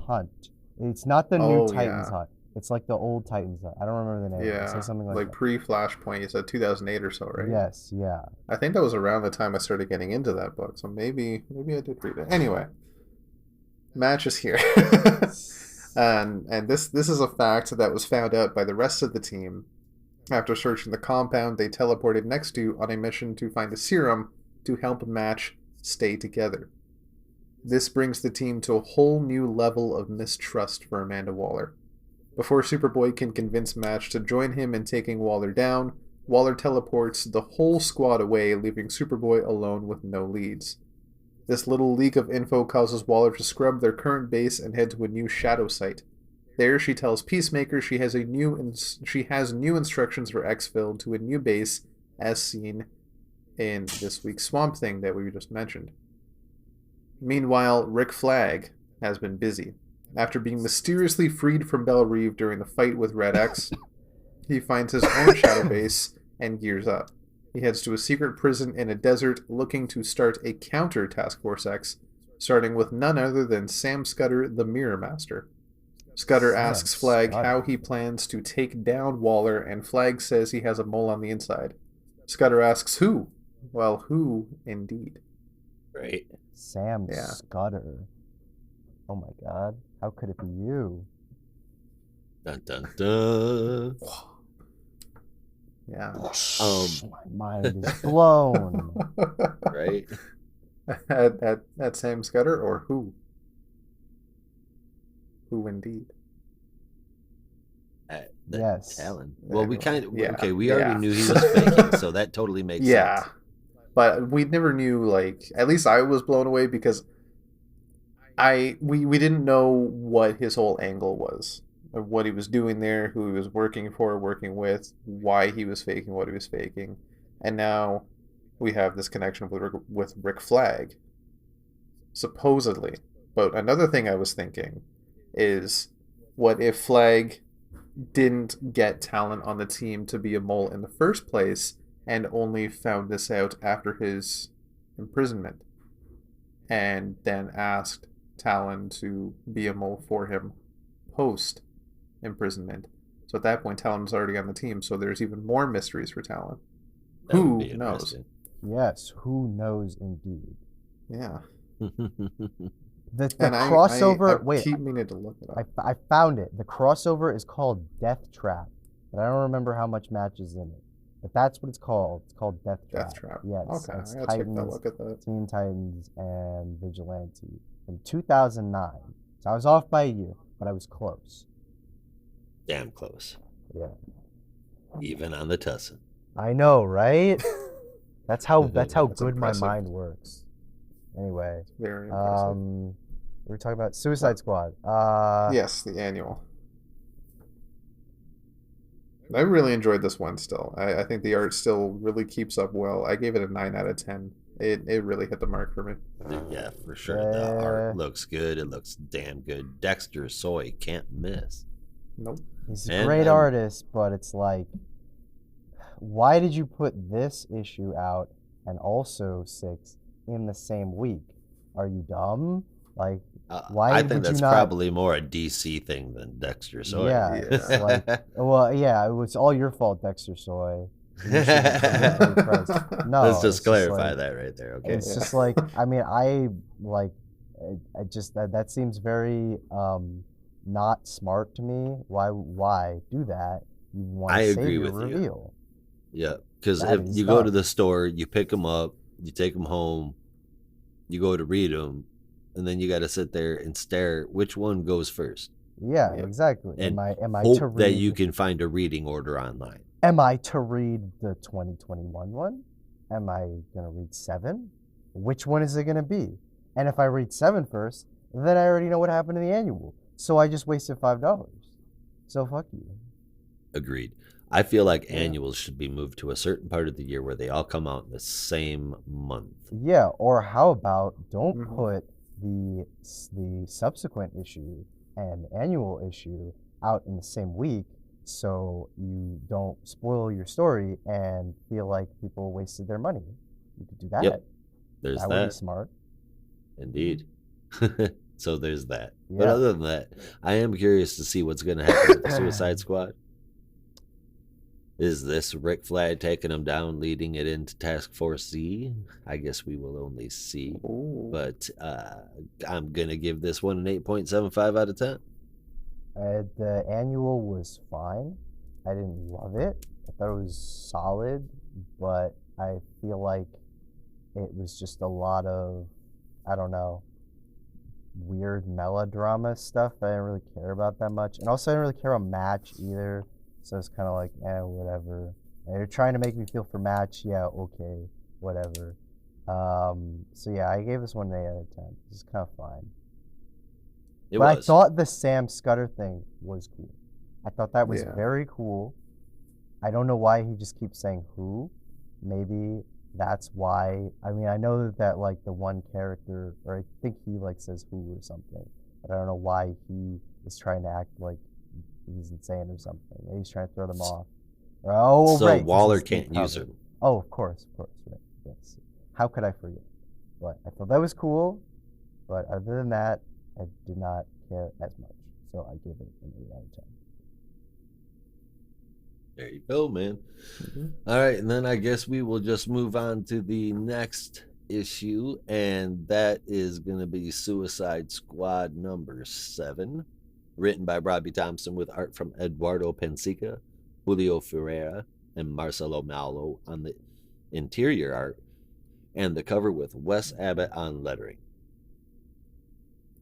Hunt. It's not the new Titans Hunt. It's like the old Titans Hunt. I don't remember the name. Yeah, say something like pre-Flashpoint. You said 2008 or so, right? Yes, yeah. I think that was around the time I started getting into that book, so maybe I did read it. Anyway, Match is here, and this is a fact that was found out by the rest of the team after searching the compound they teleported next to on a mission to find a serum to help Match stay together. This brings the team to a whole new level of mistrust for Amanda Waller. Before Superboy can convince Match to join him in taking Waller down, Waller teleports the whole squad away, leaving Superboy alone with no leads. This little leak of info causes Waller to scrub their current base and head to a new shadow site. There, she tells Peacemaker she has new instructions for exfil to a new base, as seen in this week's Swamp Thing that we just mentioned. Meanwhile, Rick Flag has been busy. After being mysteriously freed from Belle Reve during the fight with Red X, he finds his own shadow base and gears up. He heads to a secret prison in a desert looking to start a counter Task Force X, starting with none other than Sam Scudder, the Mirror Master. Scudder asks Flag how he plans to take down Waller, and Flag says he has a mole on the inside. Scudder asks who? Well, who indeed? Right. Sam Yeah. Scudder. Oh my God. How could it be you? Dun dun dun. Yeah. My mind is blown. Right? At Sam Scudder or who? Who indeed? Yes. Talon. Well, we kind of Yeah, okay. We yeah. already knew he was faking, so that totally makes Yeah. sense. But we never knew, like, at least I was blown away because we didn't know what his whole angle was, of what he was doing there, who he was working for, working with, why he was faking what he was faking, and now we have this connection with Rick Flag, supposedly. But another thing I was thinking is, what if Flag didn't get Talon on the team to be a mole in the first place and only found this out after his imprisonment and then asked Talon to be a mole for him post imprisonment? So at that point, Talon was already on the team, so there's even more mysteries for Talon. That would Who be knows? interesting. Yes, who knows indeed. Yeah. The And crossover. I wait, keep meaning to look it up. I found it. The crossover is called Death Trap, but I don't remember how much match is in it. But that's what it's called. It's called Death Trap. Death Trap. Yes. Okay, It's I gotta take a Titans, look at that. Teen Titans, and Vigilante from 2009. So I was off by a year, but I was close. Damn close. Yeah. Even on the Tussin. I know, right? That's how That's good impressive. my mind works. Anyway, Very impressive. we were talking about Suicide Squad. Yes, the annual. I really enjoyed this one still. I think the art still really keeps up well. I gave it a 9 out of 10. It really hit the mark for me. Yeah, for sure. The art looks good. It looks damn good. Dexter Soy can't miss. Nope. He's a And great artist, but it's like, why did you put this issue out and also 6 in the same week? Are you dumb? Like, why I would think you that's not? probably more a DC thing than Dexter Soy. Yeah, it's like, well, yeah, it was all your fault, Dexter Soy. You should have been impressed. No, Let's it's just clarify like, that right there, okay? It's just like, I mean, I just that seems very not smart to me. Why do that? You want I to save agree your with you. reveal. Yeah, because That if is you go to dumb. the store, you pick them up, you take them home, you go to read them, and then you got to sit there and stare which one goes first. Yeah, Yeah. exactly. And am I hope to read that you can find a reading order online. Am I to read the 2021 one? Am I gonna read 7? Which one is it gonna be? And if I read 7 first, then I already know what happened in the annual. So I just wasted $5. So fuck you. Agreed. I feel like annuals should be moved to a certain part of the year where they all come out in the same month. Yeah, or how about don't Mhm. put the subsequent issue and annual issue out in the same week, so you don't spoil your story and feel like people wasted their money. You could do that. Yep. There's That would be that. smart. Indeed. So there's that. Yeah. But other than that, I am curious to see what's going to happen with the Suicide Squad. Is this Rick Flag taking them down, leading it into Task Force Z? I guess we will only see. Ooh. But I'm going to give this one an 8.75 out of 10. The annual was fine. I didn't love it. I thought it was solid, but I feel like it was just a lot of, I don't know, weird melodrama stuff. I didn't really care about that much. And also I didn't really care about Match either. So it's kind of like, whatever. They're trying to make me feel for Match. Yeah, okay, whatever. So yeah, I gave this one an 8 out of 10. It's kind of fine. It But was. I thought the Sam Scudder thing was cool. I thought that was Yeah. very cool. I don't know why he just keeps saying who. Maybe that's why. I mean, I know that like the one character, or I think he like says who or something, but I don't know why he is trying to act like he's insane or something. Maybe he's trying to throw them off. Oh, So right. 'cause Waller he's being can't use covered. him. Oh, of course, right. Yes. How could I forget? But I thought that was cool. But other than that, I did not care as much. So I give it an 8 out of 10. There you go, man. Mhm. All right, and then I guess we will just move on to the next issue, and that is going to be Suicide Squad number 7, written by Robbie Thompson with art from Eduardo Pensica, Julio Ferreira, and Marcelo Malo on the interior art, and the cover with Wes Abbott on lettering.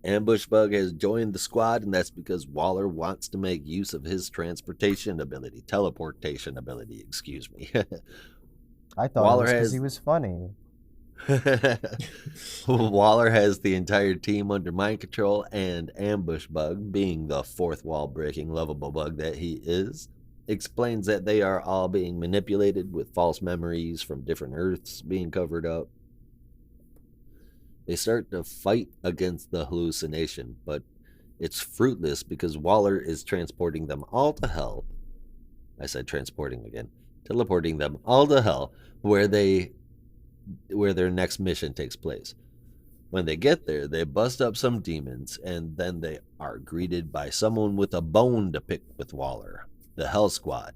Ambush Bug has joined the squad, and that's because Waller wants to make use of his teleportation ability, excuse me. I thought it was because he was funny. Waller has the entire team under mind control, and Ambush Bug, being the fourth wall breaking lovable bug that he is, explains that they are all being manipulated with false memories from different Earths being covered up. They start to fight against the hallucination, but it's fruitless because Waller is transporting them all to hell. I said transporting again. Teleporting them all to hell, where their next mission takes place. When they get there, they bust up some demons, and then they are greeted by someone with a bone to pick with Waller, the Hell Squad.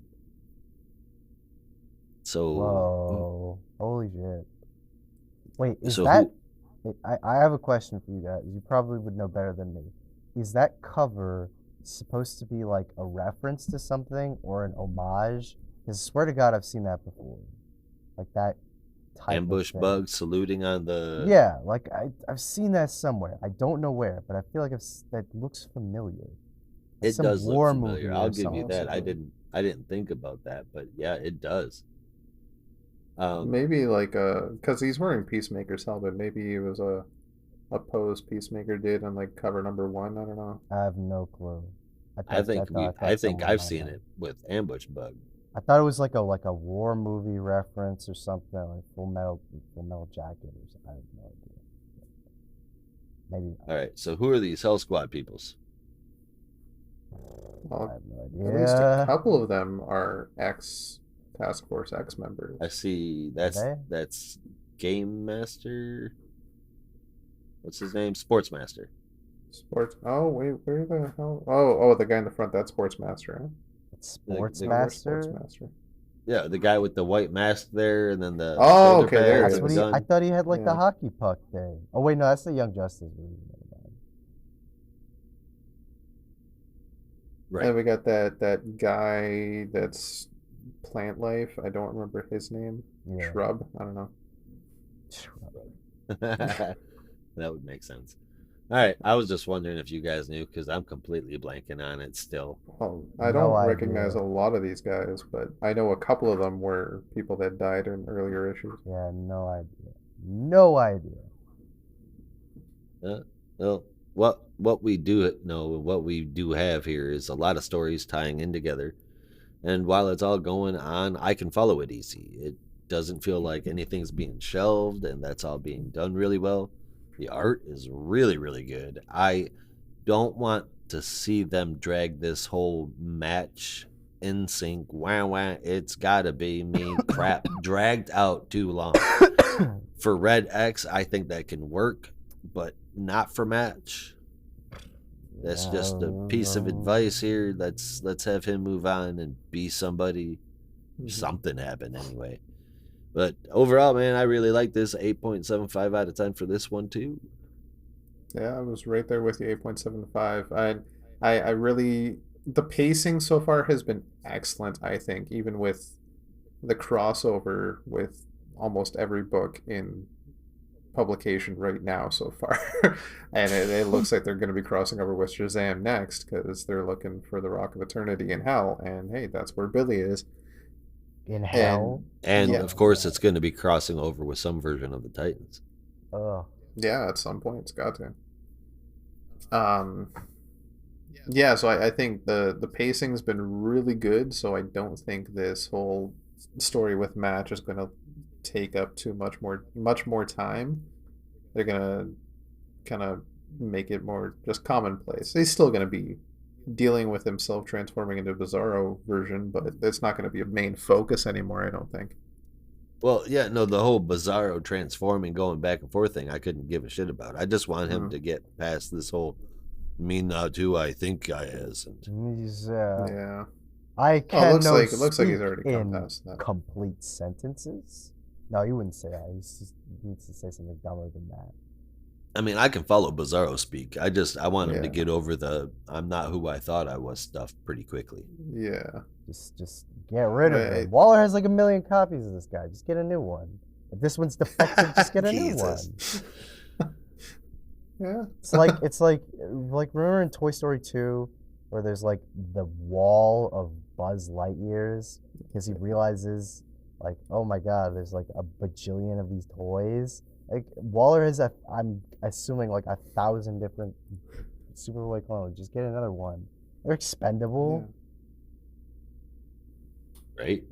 So, whoa, holy shit! Wait, is that? I have a question for you guys. You probably would know better than me. Is that cover supposed to be like a reference to something or an homage? Because I swear to God, I've seen that before. Like that type Ambush Bug saluting on the... Yeah, like I've seen that somewhere. I don't know where, but I feel like that looks familiar. It does look familiar. I'll give you that. I didn't think about that, but yeah, it does. Maybe like because he's wearing Peacemaker's helmet. Maybe it was a pose Peacemaker did on like cover number 1. I don't know. I have no clue. I think I've seen it with Ambush Bug. I thought it was like a war movie reference or something, like Full Metal Jacket or something. I have no idea. Maybe. All right. So who are these Hell Squad peoples? Well, I have no idea. At least a couple of them are Task Force X members. I see. That's Game Master. What's his name? Sportsmaster. Oh wait, where the hell? Oh, the guy in the front. That's Sportsmaster. Huh? Sportsmaster. Yeah, the guy with the white mask there, and then the. Oh, okay. There that's what I thought he had like the hockey puck thing. Oh wait, no, that's the Young Justice movie. Right. And we got that guy that's Plant Life. I don't remember his name. Yeah. Shrub. I don't know. That would make sense. All right, I was just wondering if you guys knew, because I'm completely blanking on it still. Well, I don't recognize a lot of these guys, but I know a couple of them were people that died in earlier issues. Yeah, no idea. No idea. Well, what we do know, what we do have here is a lot of stories tying in together. And while it's all going on, I can follow it easy. It doesn't feel like anything's being shelved, and that's all being done really well. The art is really, really good. I don't want to see them drag this whole match in sync. Wah. It's gotta be me crap dragged out too long. For Red X, I think that can work, but not for match. That's just a piece of advice here. Let's have him move on and be somebody. Something happen anyway. But overall, man, I really like this. 8.75 out of 10 for this one too. Yeah, I was right there with you. 8.75. I really, the pacing so far has been excellent. I think even with the crossover with almost every book in publication right now so far, and it looks like they're going to be crossing over with Shazam next because they're looking for the Rock of Eternity in Hell, and hey, that's where Billy is. In Hell, and of course it's going to be crossing over with some version of the Titans. Oh, yeah, at some point it's got to. Yeah, so I think the pacing's been really good. So I don't think this whole story with Match is going to take up much more time. They're gonna kind of make it more just commonplace. He's still going to be dealing with himself transforming into a Bizarro version, but it's not going to be a main focus anymore, I don't think. Well, yeah, no, the whole Bizarro transforming, going back and forth thing, I couldn't give a shit about. I just want him to get past this whole "me not who I think I is." I can it looks like he's already come past that. Complete sentences. No, he wouldn't say that. He needs to say something dumber than that. I mean, I can follow Bizarro speak. I want him to get over the "I'm not who I thought I was" stuff pretty quickly. Yeah. Just get rid of it. Waller has like 1 million copies of this guy. Just get a new one. If this one's defective, just get a new one. Yeah. It's like remember in Toy Story 2 where there's like the wall of Buzz Lightyears because he realizes like, oh my god, there's like a bajillion of these toys. Like Waller has I'm assuming like 1,000 different Superboy clones. Just get another one. They're expendable. Yeah. Right?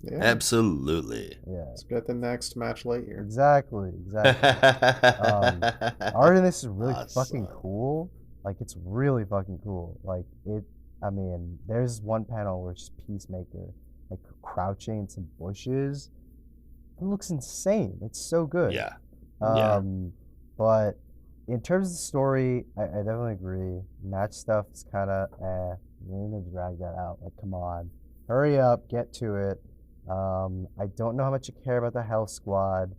Yeah. Absolutely. Yeah. Let's get the next Match Lightyear. Exactly. Art in this is really fucking cool. Like it's really fucking cool. Like I mean, there's one panel where it's just Peacemaker like crouching in some bushes. It looks insane. It's so good. Yeah. But in terms of the story, I definitely agree. Match stuff is kind of we need to drag that out. Like, come on, hurry up, get to it. I don't know how much you care about the Hell Squad.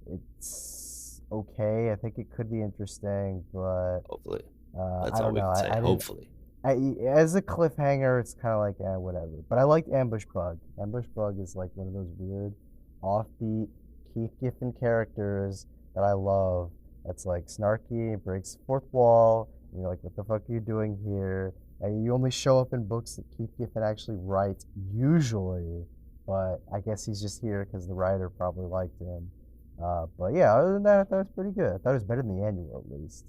It's okay. I think it could be interesting, but hopefully. That's all we can say. Hopefully. As a cliffhanger, it's kind of like whatever. But I liked Ambush Bug. Ambush Bug is like one of those weird, offbeat, Keith Giffen characters that I love. That's like snarky, breaks the fourth wall. And you're like, what the fuck are you doing here? And you only show up in books that Keith Giffen actually writes, usually. But I guess he's just here because the writer probably liked him. But yeah, other than that, I thought it was pretty good. I thought it was better than the annual, at least.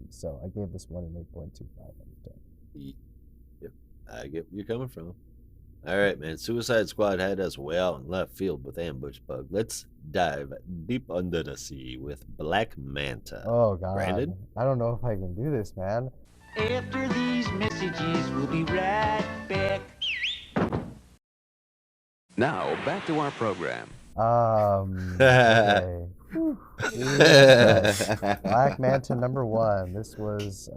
So I gave this one an 8.25 out of 10. Yep, I get where you're coming from. All right, man. Suicide Squad had us way out in left field with Ambush Bug. Let's dive deep under the sea with Black Manta. Oh, God. Brandon? I don't know if I can do this, man. After these messages, we'll be right back. Now, back to our program. Okay. Black Manta #1. This was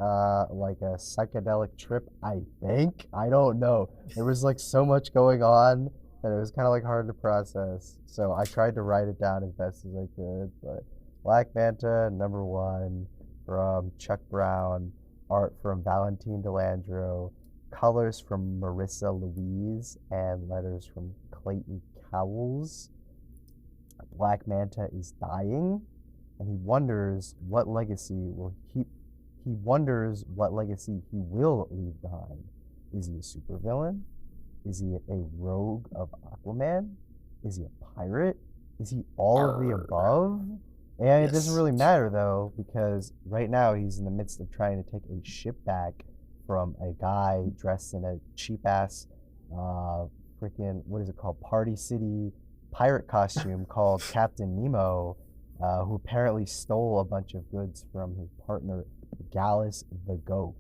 like a psychedelic trip, I think. I don't know. There was like so much going on that it was kind of like hard to process. So I tried to write it down as best as I could. But Black Manta #1 from Chuck Brown, art from Valentin Delandro, colors from Marissa Louise, and letters from Clayton Cowles. Black Manta is dying, and he wonders what legacy he will leave behind. Is he a supervillain? Is he a rogue of Aquaman? Is he a pirate? Is he all of the above? And it doesn't really matter though, because right now he's in the midst of trying to take a ship back from a guy dressed in a cheap ass freaking, what is it called, Party City pirate costume called Captain Nemo, who apparently stole a bunch of goods from his partner Gallus the goat.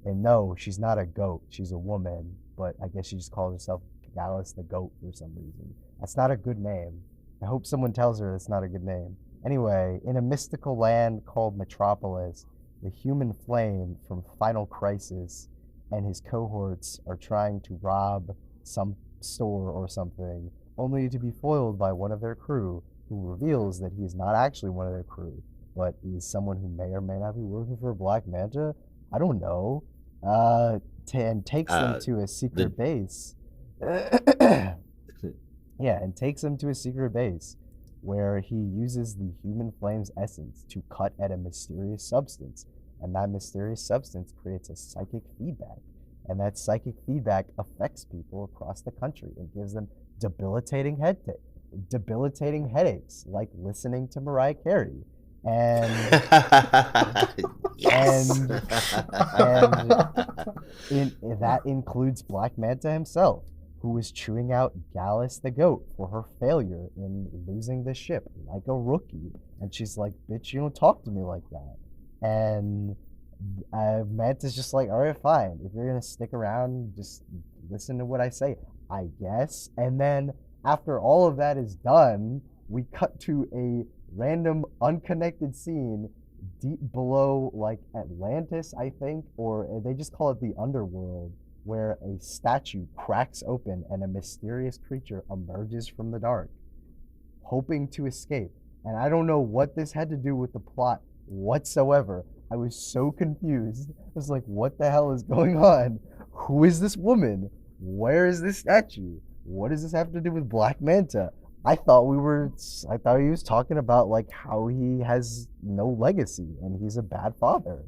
And no, she's not a goat, she's a woman, but I guess she just calls herself Gallus the goat for some reason. That's not a good name. I hope someone tells her that's not a good name. Anyway, in a mystical land called Metropolis, the human Flame from Final Crisis and his cohorts are trying to rob some store or something, only to be foiled by one of their crew, who reveals that he is not actually one of their crew, but is someone who may or may not be working for Black Manta. I don't know. And takes them to a secret base. Yeah, and takes them to a secret base where he uses the human flame's essence to cut at a mysterious substance. And that mysterious substance creates a psychic feedback. And that psychic feedback affects people across the country and gives them debilitating headaches, like listening to Mariah Carey. And that includes Black Manta himself, who is chewing out Gallus the goat for her failure in losing the ship like a rookie. And she's like, bitch, you don't talk to me like that. And Manta's just like, all right, fine. If you're going to stick around, just listen to what I say, I guess. And then after all of that is done, we cut to a random unconnected scene deep below like Atlantis, I think, or they just call it the underworld, where a statue cracks open and a mysterious creature emerges from the dark. hoping to escape. And I don't know what this had to do with the plot whatsoever. I was so confused. I was like, what the hell is going on? Who is this woman? Where is this statue? What does this have to do with Black Manta? I thought he was talking about like how he has no legacy and he's a bad father.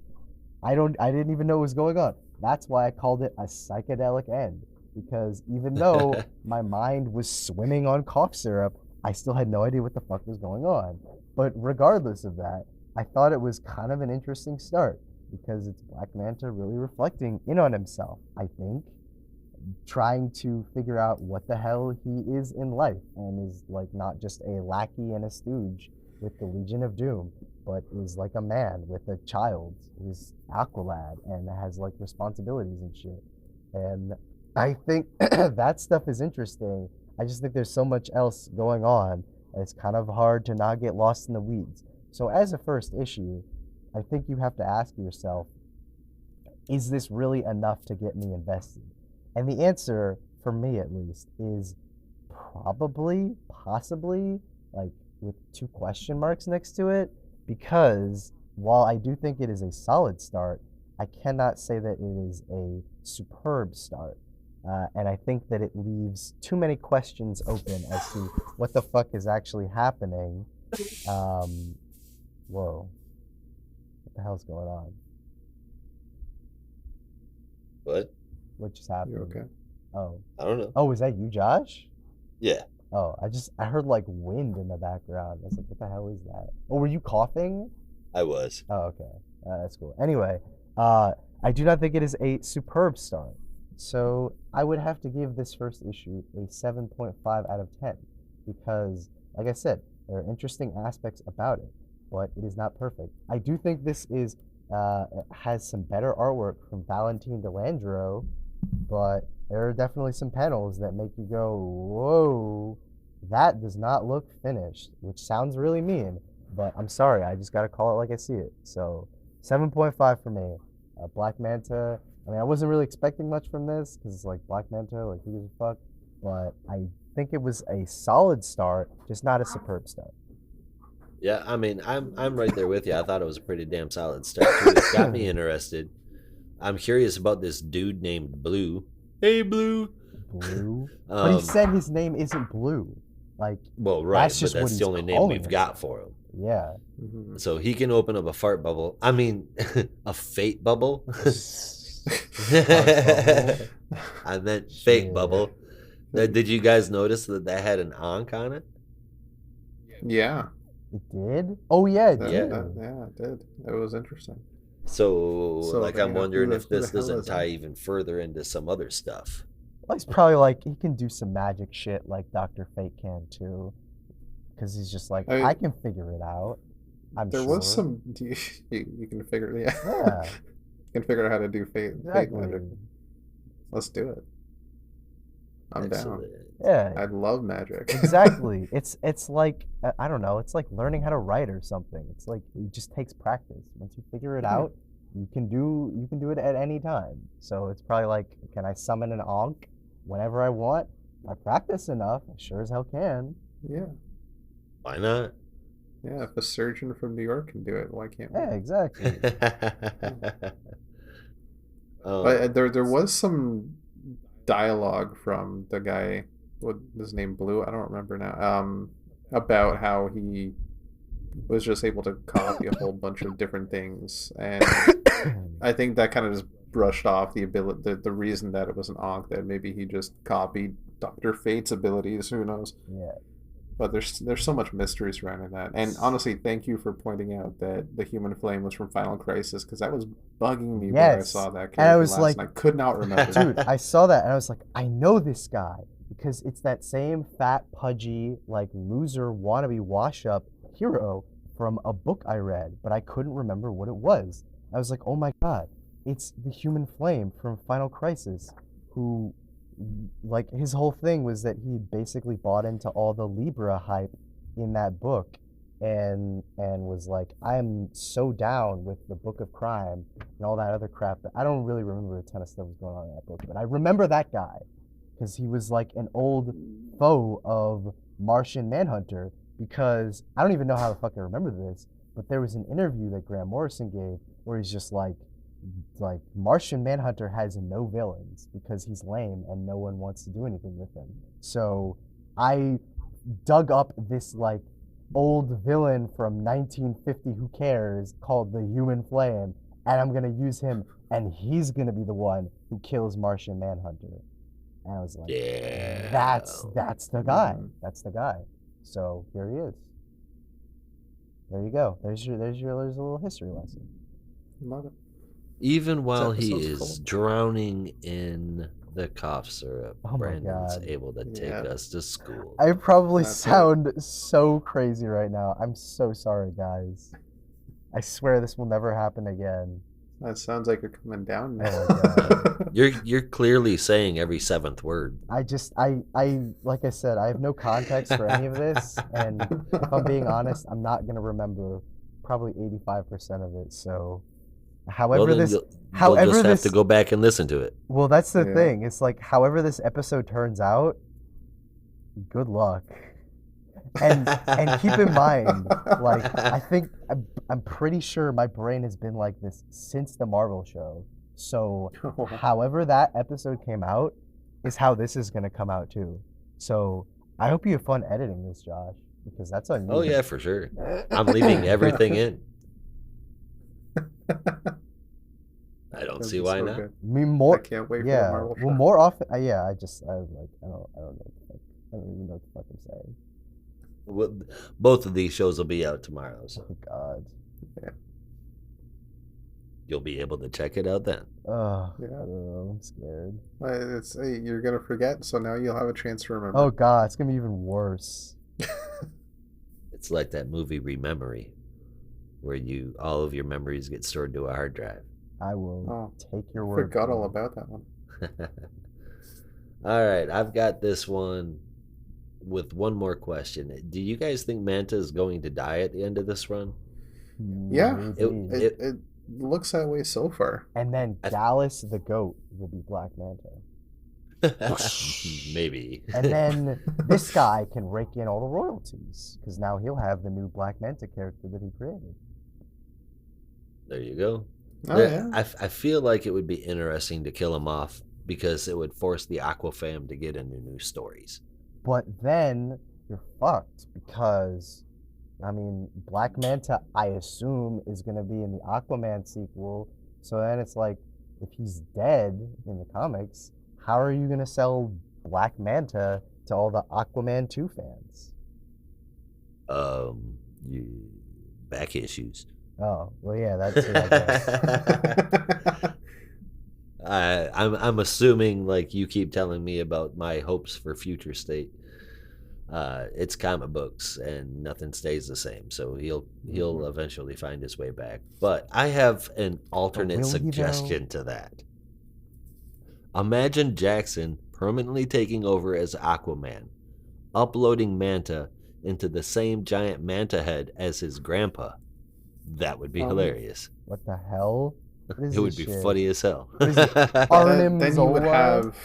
I didn't even know what was going on. That's why I called it a psychedelic end, because even though my mind was swimming on cough syrup, I still had no idea what the fuck was going on. But regardless of that, I thought it was kind of an interesting start, because it's Black Manta really reflecting in on himself, I think, trying to figure out what the hell he is in life, and is like not just a lackey and a stooge with the Legion of Doom, but is like a man with a child who's Aqualad and has like responsibilities and shit. And I think that stuff is interesting. I just think there's so much else going on, and it's kind of hard to not get lost in the weeds. So as a first issue, I think you have to ask yourself, is this really enough to get me invested? And the answer, for me at least, is probably, possibly, like with 2 question marks next to it, because while I do think it is a solid start, I cannot say that it is a superb start. And I think that it leaves too many questions open as to what the fuck is actually happening. Whoa. What the hell's going on? What? What just happened? You okay? Oh. I don't know. Oh, is that you, Josh? Yeah. Oh, I heard like wind in the background. I was like, what the hell is that? Oh, were you coughing? I was. Oh, okay. That's cool. Anyway, I do not think it is a superb start. So I would have to give this first issue a 7.5 out of 10, because, like I said, there are interesting aspects about it, but it is not perfect. I do think this is has some better artwork from Valentin Delandro, but there are definitely some panels that make you go, whoa, that does not look finished, which sounds really mean, but I'm sorry, I just gotta call it like I see it. So 7.5 for me. Black Manta, I mean, I wasn't really expecting much from this, because it's like Black Manta, like who gives a fuck, but I think it was a solid start, just not a superb start. Yeah, I mean, I'm right there with you. I thought it was a pretty damn solid start too. It got me interested. I'm curious about this dude named Blue. Hey, Blue. Blue? But he said his name isn't Blue. Like, well, right, that's just but that's what the he's only name calling we've himself. got for him. Yeah. Mm-hmm. So he can open up a fart bubble. I mean, a fate bubble. I meant fake Shit. bubble. Did you guys notice that had an Ankh on it? Yeah. It did? Oh, yeah, it That, did. yeah, it did. It was interesting. So like, you I'm know, wondering who if the this hell doesn't is tie it? even further into some other stuff. Well, he's probably like, he can do some magic shit like Dr. Fate can too. Because he's just like, I can figure it out. There sure. was some. You can figure, Yeah. You can figure out how to do fate Exactly. magic. Let's do it. I'm down. Excellent. Yeah. I love magic. Exactly. It's like, I don't know, it's like learning how to write or something. It's like, it just takes practice. Once you figure it out, you can do it at any time. So it's probably like, can I summon an Ankh whenever I want? If I practice enough, I sure as hell can. Yeah. Why not? Yeah, if a surgeon from New York can do it, why can't we? Yeah, exactly. But there was some dialogue from the guy, what his name, Blue, I don't remember now, about how he was just able to copy a whole bunch of different things, and I think that kind of just brushed off the ability, the reason that it was an Ankh, that maybe he just copied Dr. Fate's abilities, who knows. Yeah. But there's so much mystery surrounding that. And honestly, thank you for pointing out that the human flame was from Final Crisis, because that was bugging me when I Yes. saw that character And I was last, like, and I could not remember. Dude, I saw that and I was like, I know this guy, because it's that same fat, pudgy, like loser wannabe wash-up hero from a book I read, but I couldn't remember what it was. I was like, oh my god, it's the human flame from Final Crisis, who, like, his whole thing was that he basically bought into all the Libra hype in that book, and was like, I'm so down with the Book of Crime and all that other crap. But I don't really remember a ton of stuff was going on in that book, but I remember that guy because he was like an old foe of Martian Manhunter, because I don't even know how the fuck I remember this, but there was an interview that Grant Morrison gave where he's just like Martian Manhunter has no villains because he's lame and no one wants to do anything with him. So I dug up this like old villain from 1950, who cares, called the Human Flame, and I'm gonna use him, and he's gonna be the one who kills Martian Manhunter. And I was like, Yeah. that's the guy. That's the guy. So here he is. There you go. There's a little history lesson. Love it. Even while he episode's is cool. drowning in the cough syrup, Oh my Brandon's God. able to take Yeah. us to school. I probably That's right. sound so crazy right now. I'm so sorry, guys. I swear this will never happen again. That sounds like you're coming down now. Oh my God. You're clearly saying every seventh word. I like I said, I have no context for any of this, and if I'm being honest, I'm not gonna remember probably 85% of it. So, however Well, then this, you'll however just have this, to go back and listen to it. well, that's the Yeah. thing. It's like however this episode turns out, good luck. And keep in mind, like I think I'm pretty sure my brain has been like this since the Marvel show. So however that episode came out is how this is gonna come out too. So I hope you have fun editing this, Josh, because that's on you. Oh yeah, for sure. I'm leaving everything in. I don't That'd see be why so not. good. I mean, more. I can't wait for the Yeah. Marvel Well, show. more often. Yeah. I was like, I don't know what the fuck. I don't even know what the fuck I'm saying. Well, both of these shows will be out tomorrow, so Oh God. you'll be able to check it out then. Oh, Yeah. I don't know. I'm scared. You're gonna forget, so now you'll have a chance to remember. Oh God, it's gonna be even worse. It's like that movie Rememory, where all of your memories get stored to a hard drive. I will Oh, take your word. Forgot for all it. about that one. All right, I've got this one with one more question. Do you guys think Manta is going to die at the end of this run? Yeah. Maybe. It looks that way so far. And then Dallas the goat will be Black Manta. Maybe. And then this guy can rake in all the royalties because now he'll have the new Black Manta character that he created. There you go. Oh yeah. I feel like it would be interesting to kill him off because it would force the Aquafam to get into new stories. But then you're fucked because, I mean, Black Manta, I assume, is going to be in the Aquaman sequel. So then it's like, if he's dead in the comics, how are you going to sell Black Manta to all the Aquaman 2 fans? Back issues. Oh, well, yeah, that's it, I guess. I'm assuming, like you keep telling me about my hopes for future state. It's comic books and nothing stays the same, so he'll eventually find his way back. But I have an alternate will he, though? suggestion to that. Imagine Jackson permanently taking over as Aquaman, uploading Manta into the same giant manta head as his grandpa. That would be hilarious. What the hell? What is It would this be shit? funny as hell. What is it? Arnim Then you would Zola? have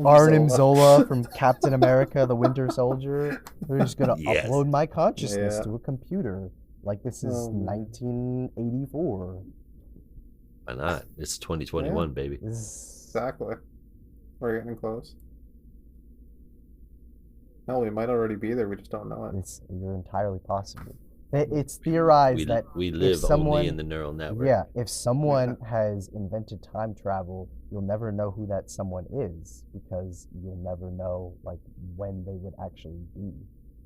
Arnim Zola from Captain America, the Winter Soldier, who's going to Yes. upload my consciousness Yeah. to a computer. Like this is Oh, man. 1984. Why not? It's 2021, baby. This is... Exactly. We're getting close. No, we might already be there. We just don't know it. You're entirely possible. It's theorized that We if live someone, only in the neural network. yeah, if someone has invented time travel, you'll never know who that someone is because you'll never know like when they would actually be.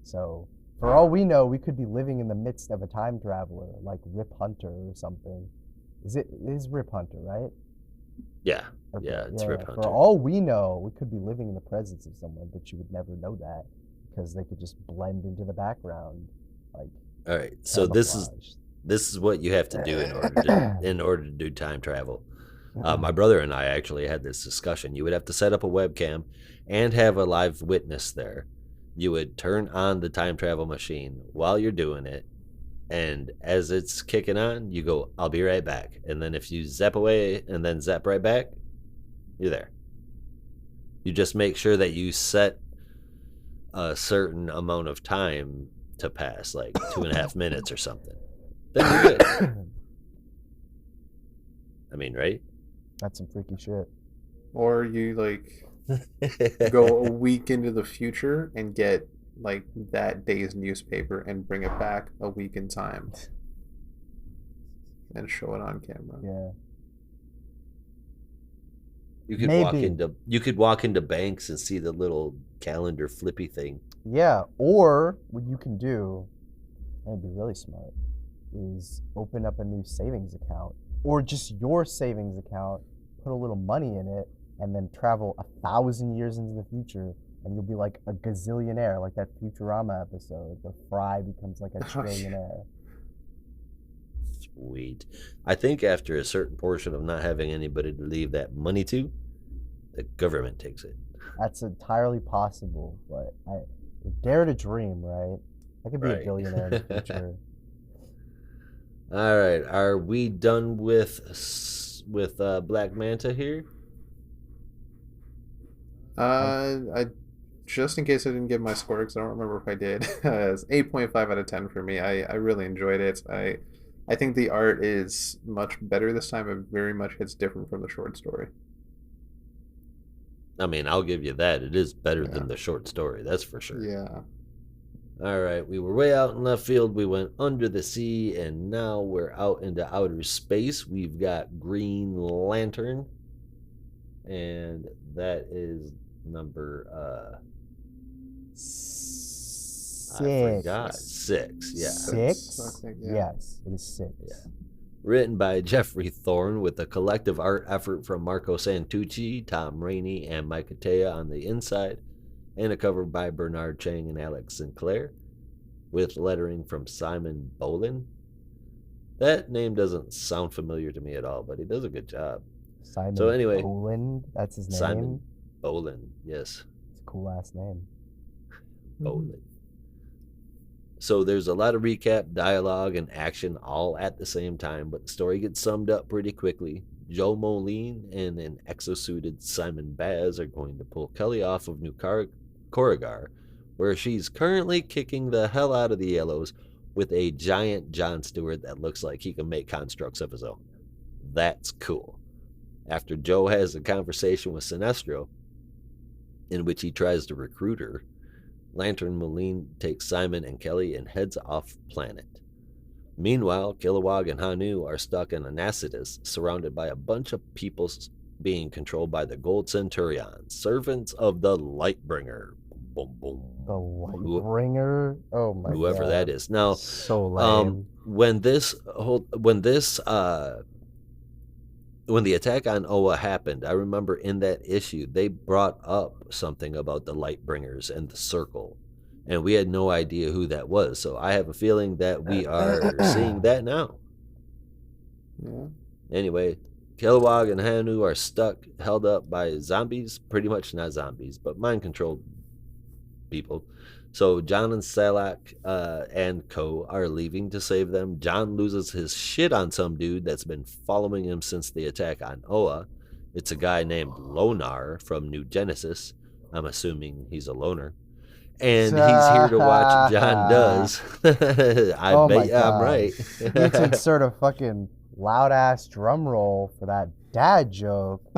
So for all we know, we could be living in the midst of a time traveler, like Rip Hunter or something. It is Rip Hunter, right? Yeah. Okay, Yeah, it's Rip Hunter. For all we know, we could be living in the presence of someone, but you would never know that because they could just blend into the background, like. All right. So this camouflaged. is what you have to do in order to do time travel. Mm-hmm. My brother and I actually had this discussion. You would have to set up a webcam and have a live witness there. You would turn on the time travel machine while you're doing it, and as it's kicking on, you go, "I'll be right back." And then if you zap away and then zap right back, you're there. You just make sure that you set a certain amount of time to pass, like 2.5 minutes or something, then you're good. I mean, right? That's some freaky shit. Or you like go a week into the future and get like that day's newspaper and bring it back a week in time and show it on camera. Yeah. You could walk into banks and see the little calendar flippy thing. Yeah, or what you can do, and it'd be really smart, is open up a new savings account, or just your savings account, put a little money in it, and then travel 1,000 years into the future, and you'll be like a gazillionaire, like that Futurama episode where Fry becomes like a trillionaire. Sweet. I think after a certain portion of not having anybody to leave that money to, the government takes it. That's entirely possible, but I dare to dream, right? I could be a billionaire in the future. All right, are we done with Black Manta here? I just in case I didn't give my score because I don't remember if I did. It's 8.5 out of 10 for me. I really enjoyed it. I think the art is much better this time. It very much hits different from the short story. I mean, I'll give you that. It is better than the short story, that's for sure. Yeah. All right, we were way out in left field. We went under the sea, and now we're out into outer space. We've got Green Lantern, and that is number 6. I forgot. 6, yeah. 6? I think, yeah. Yes, it is 6. Yeah. Written by Jeffrey Thorne with a collective art effort from Marco Santucci, Tom Rainey, and Mike Atea on the inside, and a cover by Bernard Chang and Alex Sinclair, with lettering from Simon Bolin. That name doesn't sound familiar to me at all, but he does a good job. Simon So anyway, Bolin, that's his name? Simon Bolin, yes. It's a cool last name. Bolin. So there's a lot of recap, dialogue, and action all at the same time, but the story gets summed up pretty quickly. Joe Moline and an exosuited Simon Baz are going to pull Kelly off of New Corrigar, where she's currently kicking the hell out of the Yellows with a giant John Stewart that looks like he can make constructs of his own. That's cool. After Joe has a conversation with Sinestro, in which he tries to recruit her, Lantern Moline takes Simon and Kelly and heads off planet. Meanwhile, Kilowog and Hanu are stuck in Anacidus, surrounded by a bunch of people being controlled by the Gold Centurions, servants of the Lightbringer. Boom, boom. The Lightbringer? Oh my god. Whoever that is. Now, so lame. When the attack on Oa happened, I remember in that issue, they brought up something about the Lightbringers and the Circle, and we had no idea who that was. So I have a feeling that we are seeing that now. Yeah. Anyway, Kilowog and Hanu are stuck, held up by zombies. Pretty much not zombies, but mind-controlled people. So John and Salak and co are leaving to save them. John loses his shit on some dude that's been following him since the attack on Oa. It's a guy named Lonar from New Genesis. I'm assuming he's a loner. And he's here to watch John does. I bet you I'm right. You need to insert a fucking loud-ass drum roll for that dad joke.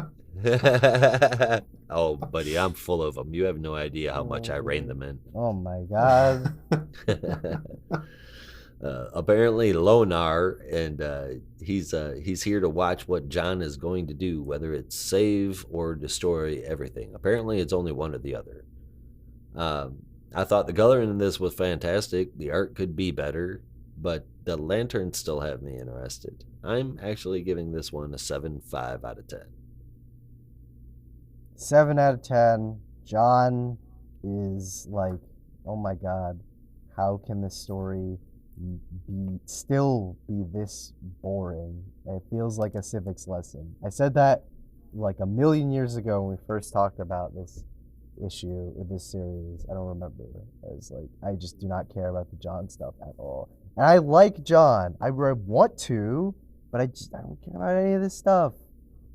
Oh, buddy, I'm full of them. You have no idea how much I rein them in. Oh my god. Apparently, Lonar, and he's here to watch what John is going to do, whether it's save or destroy everything. Apparently, it's only one or the other. I thought the coloring in this was fantastic. The art could be better, but the lanterns still have me interested. I'm actually giving this one a 7.5 out of 10. 7 out of 10. John is like, oh my god, how can this story still be this boring? It feels like a civics lesson. I said that like a million years ago when we first talked about this issue with this series. I don't remember. I was like, I just do not care about the John stuff at all. And I like John. I want to, but I don't care about any of this stuff.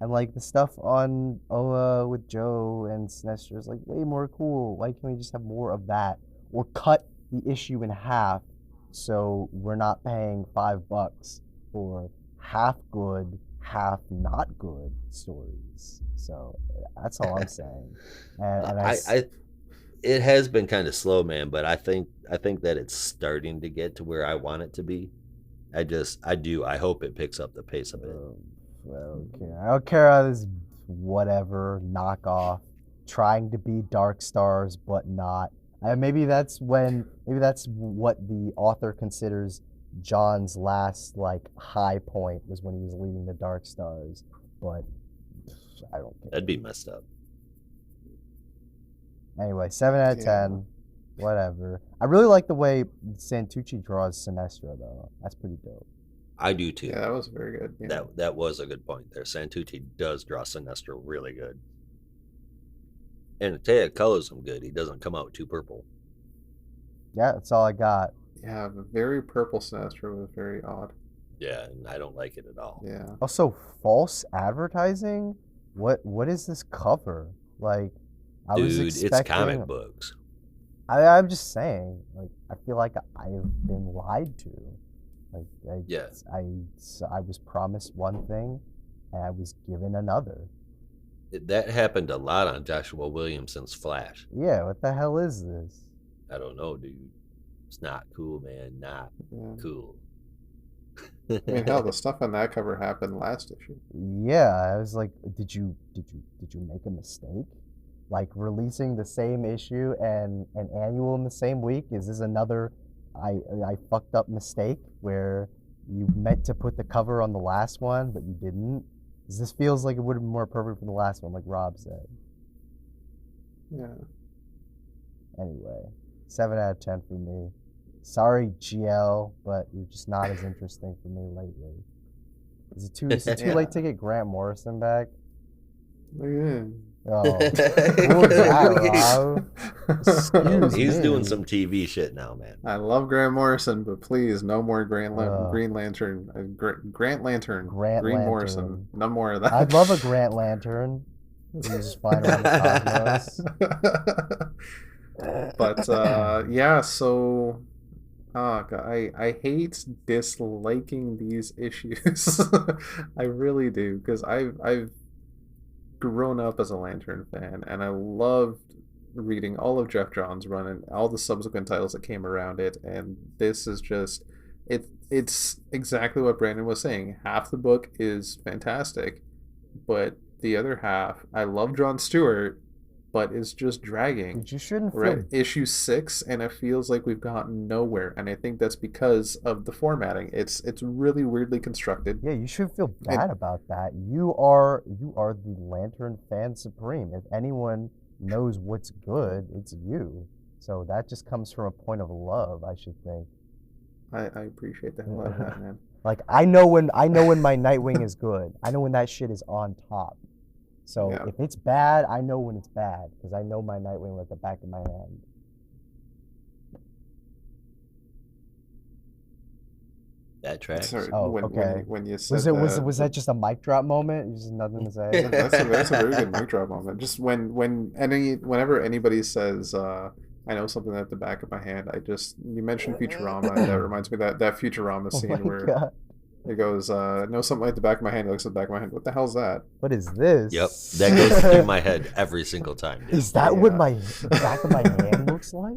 And like the stuff on Oa with Joe and Sinestro is like way more cool. Why can't we just have more of that? Or cut the issue in half so we're not paying $5 for half good, half not good stories. So that's all I'm saying. And it has been kind of slow, man, but I think that it's starting to get to where I want it to be. I hope it picks up the pace a bit. Okay. I don't care how this whatever knockoff trying to be Dark Stars but not. Maybe that's what the author considers John's last like high point was when he was leading the Dark Stars. But I don't care. That'd be messed up. Anyway, 7 out of 10. Whatever. I really like the way Santucci draws Sinestro though. That's pretty dope. I do too. Yeah, that was very good. Yeah. That was a good point there. Santucci does draw Sinestro really good. And Taya colors him good. He doesn't come out too purple. Yeah, that's all I got. Yeah, the very purple Sinestro was very odd. Yeah, and I don't like it at all. Yeah. Also, false advertising? What is this cover? Like, I was expecting... it's comic books. I'm just saying, like, I feel like I've been lied to. Like, I was promised one thing, and I was given another. That happened a lot on Joshua Williamson's Flash. Yeah, what the hell is this? I don't know, dude. It's not cool, man. Not cool. I mean, hell, the stuff on that cover happened last issue. Yeah, I was like, did you make a mistake? Like releasing the same issue and an annual in the same week? Is this another I fucked up mistake where you meant to put the cover on the last one but you didn't? This feels like it would have been more appropriate for the last one, like Rob said. Yeah. Anyway, 7 out of 10 for me. Sorry, GL, but you're just not as interesting for me lately. Is it too late to get Grant Morrison back? Yeah. Oh, what was that, Rob? Excuse He's me. doing some TV shit now, man. I love Grant Morrison, but please, no more Green Lantern. Grant Lantern. Green Morrison. No more of that. I'd love a Grant Lantern. He's just flying around the cosmos. But yeah, so God, I hate disliking these issues. I really do, because I've grown up as a Lantern fan, and I loved reading all of Jeff Johns' run and all the subsequent titles that came around it, and this is just it's exactly what Brandon was saying. Half the book is fantastic, but the other half, I love Jon Stewart, but it's just dragging. You shouldn't feel... We're at issue 6, and it feels like we've gotten nowhere, and I think that's because of the formatting. It's really weirdly constructed. Yeah, you should feel bad about that. You are the Lantern fan supreme. If anyone knows what's good, it's you. So that just comes from a point of love, I should think. I appreciate the hell out of that, man. Like I know when my Nightwing is good. I know when that shit is on top. So if it's bad, I know when it's bad because I know my Nightwing at the back of my hand. That tracks. Sorry, okay. When you said was that just a mic drop moment? Just nothing to say. That's a very good mic drop moment. Just whenever anybody says I know something at the back of my hand, you mentioned Futurama, and that reminds me that Futurama scene where it goes, know something at the back of my hand. It looks at the back of my hand. What the hell's that? What is this? Yep, that goes through my head every single time. Dude. Is that what my back of my hand looks like?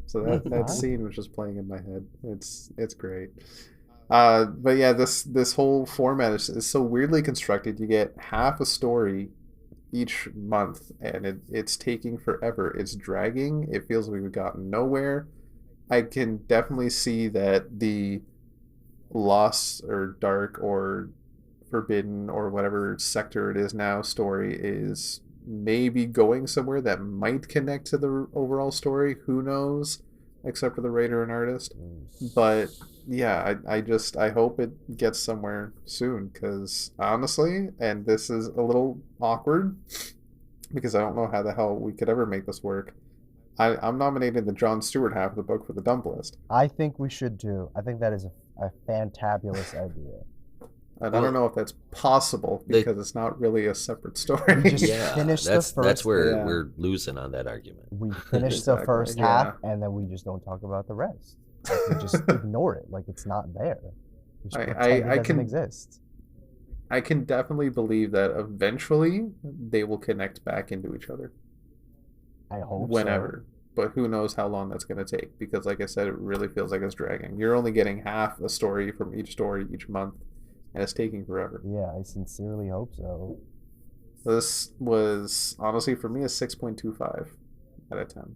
So that scene was just playing in my head. It's great. But yeah, this whole format is so weirdly constructed. You get half a story each month, and it's taking forever. It's dragging. It feels like we've gotten nowhere. I can definitely see that the Lost or Dark or Forbidden or whatever sector it is now story is maybe going somewhere that might connect to the overall story. Who knows? Except for the writer and artist. But yeah, I hope it gets somewhere soon, because honestly, and this is a little awkward because I don't know how the hell we could ever make this work. I'm nominating the Jon Stewart half of the book for the dump list. I think we should too. I think that is a fantabulous idea. And I don't know if that's possible because it's not really a separate story. We just finished the that's first. where we're losing on that argument. We finished the first half, and then we just don't talk about the rest. Like, we just ignore it, like it's not there. We just pretend it doesn't exist. I can definitely believe that eventually they will connect back into each other. I hope whenever. But who knows how long that's going to take, because like I said, it really feels like it's dragging. You're only getting half a story from each story each month, and it's taking forever. Yeah, I sincerely hope so. This was, honestly, for me, a 6.25 out of 10.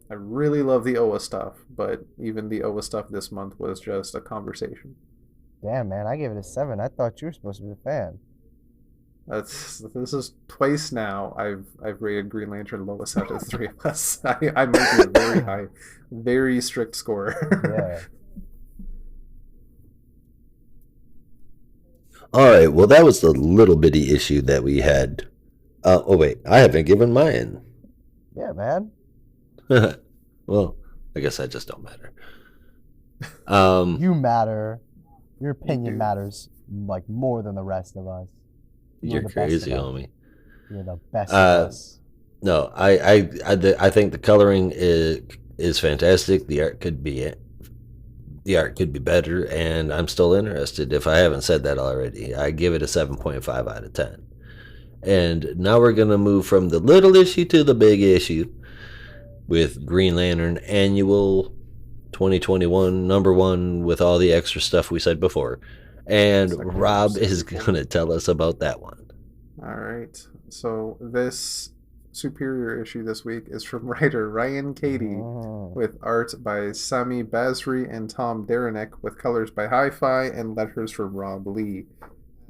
I really love the Oa stuff, but even the Oa stuff this month was just a conversation. Damn, man, I gave it a 7. I thought you were supposed to be a fan. This is twice now I've rated Green Lantern lowest out of the three of us. I might be a very high, very strict score. Yeah. All right, well, that was the little bitty issue that we had. Oh, wait, I haven't given mine. Yeah, man. Well, I guess I just don't matter. You matter. Your opinion matters like more than the rest of us. You're crazy, homie. You're the best of us. No, I think the coloring is fantastic. The art could be better, and I'm still interested. If I haven't said that already, I give it a 7.5 out of 10. And now we're gonna move from the little issue to the big issue with Green Lantern Annual 2021 #1 with all the extra stuff we said before. And Rob is going to tell us about that one. All right. So this superior issue this week is from writer Ryan Cady with art by Sami Basri and Tom Derenek, with colors by Hi-Fi and letters from Rob Lee.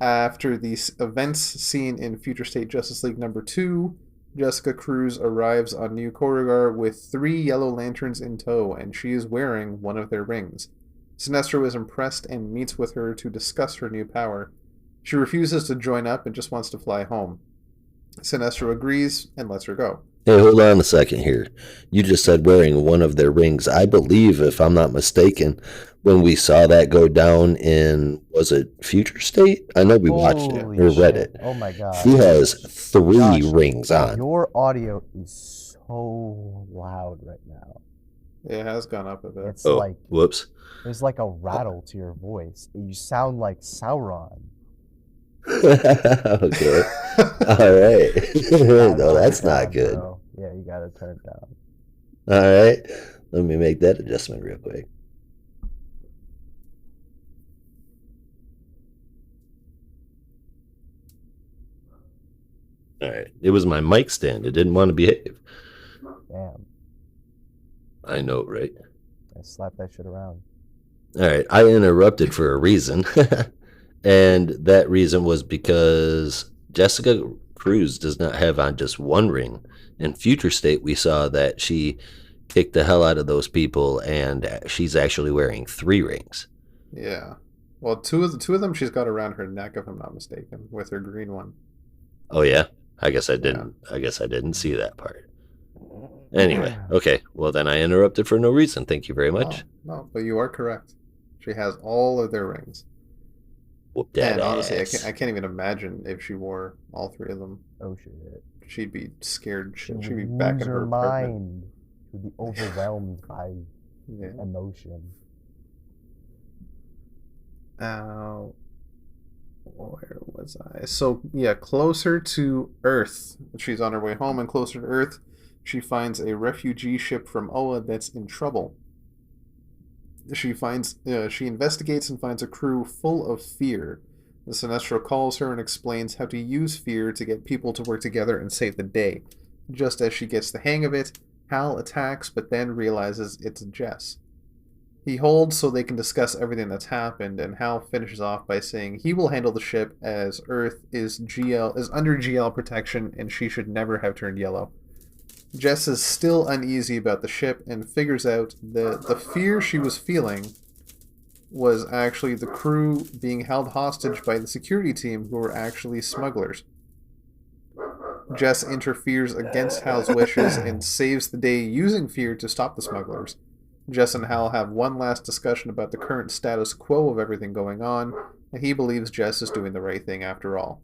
After the events seen in Future State Justice League #2, Jessica Cruz arrives on New Korugar with 3 yellow lanterns in tow, and she is wearing one of their rings. Sinestro is impressed and meets with her to discuss her new power. She refuses to join up and just wants to fly home. Sinestro agrees and lets her go. Hey, hold on a second here. You just said wearing one of their rings. I believe, if I'm not mistaken, when we saw that go down in, was it Future State? I know we watched it or read it. Oh my god. She has 3 Josh, rings on. Your audio is so loud right now. It has gone up a bit. It's like, whoops. there's like a rattle to your voice. You sound like Sauron. Okay. All right. No, that's not good. Bro. Yeah, you gotta turn it down. All right. Let me make that adjustment real quick. All right. It was my mic stand. It didn't want to behave. Damn. I know, right? I slapped that shit around. All right. I interrupted for a reason. And that reason was because Jessica Cruz does not have on just one ring. In Future State, we saw that she kicked the hell out of those people, and she's actually wearing 3 rings. Yeah. Well, two of them she's got around her neck, if I'm not mistaken, with her green one. Oh yeah? I guess I didn't. Yeah. I guess I didn't see that part. Anyway, okay. Well, then I interrupted for no reason. Thank you very much. No, but you are correct. She has all of their rings. Whoop that and ass. honestly, I can't even imagine if she wore all 3 of them. Oh shit. She'd be scared. She'd be lose back in her mind. She'd be overwhelmed by emotion. Where was I? So, yeah, closer to Earth. She's on her way home, and closer to Earth, she finds a refugee ship from Oa that's in trouble. She investigates and finds a crew full of fear. The Sinestro calls her and explains how to use fear to get people to work together and save the day. Just as she gets the hang of it, Hal attacks, but then realizes it's Jess. He holds so they can discuss everything that's happened, and Hal finishes off by saying he will handle the ship as Earth is under GL protection and she should never have turned yellow. Jess is still uneasy about the ship and figures out that the fear she was feeling was actually the crew being held hostage by the security team, who were actually smugglers. Jess interferes against Hal's wishes and saves the day using fear to stop the smugglers. Jess and Hal have one last discussion about the current status quo of everything going on, and he believes Jess is doing the right thing after all.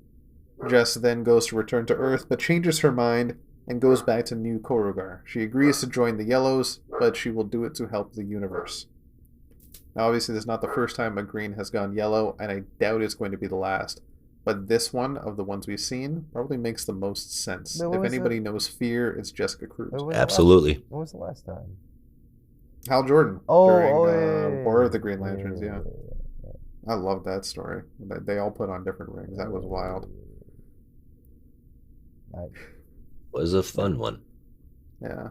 Jess then goes to return to Earth, but changes her mind and goes back to New Korugar. She agrees to join the Yellows, but she will do it to help the universe. Now, obviously, this is not the first time a green has gone yellow, and I doubt it's going to be the last. But this one, of the ones we've seen, probably makes the most sense. If anybody knows Fear, it's Jessica Cruz. Absolutely. When was the last time? Hal Jordan during War of the Green Lanterns, yeah. I love that story. They all put on different rings. That was wild. Was a fun one. Yeah.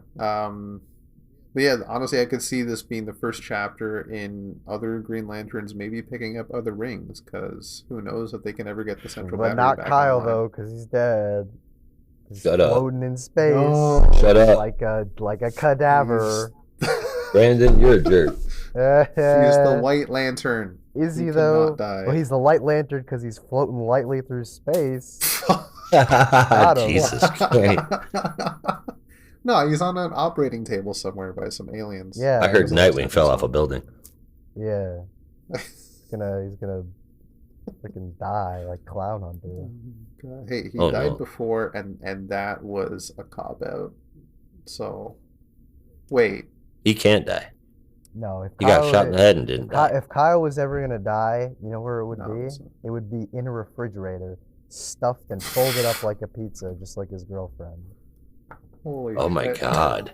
But yeah, honestly, I could see this being the first chapter in other Green Lanterns maybe picking up other rings, because who knows if they can ever get the central battery not back Kyle online. though, because he's dead. He's Shut up. floating in space. No. Shut up. Like a cadaver. Brandon, you're a jerk. He's the White Lantern. Is he cannot though? die. Well, he's the Light Lantern because he's floating lightly through space. Jesus Christ. No, he's on an operating table somewhere by some aliens. Yeah. I heard Nightwing fell off a building. Yeah. He's gonna freaking die like Clown Hunter. Hey, he died before, and that was a cop out. So, wait. He can't die. No, if He got shot in the head and didn't die. If Kyle was ever gonna die, you know where it would be? So. It would be in a refrigerator, stuffed and folded up like a pizza, just like his girlfriend. Holy Oh my shit. God.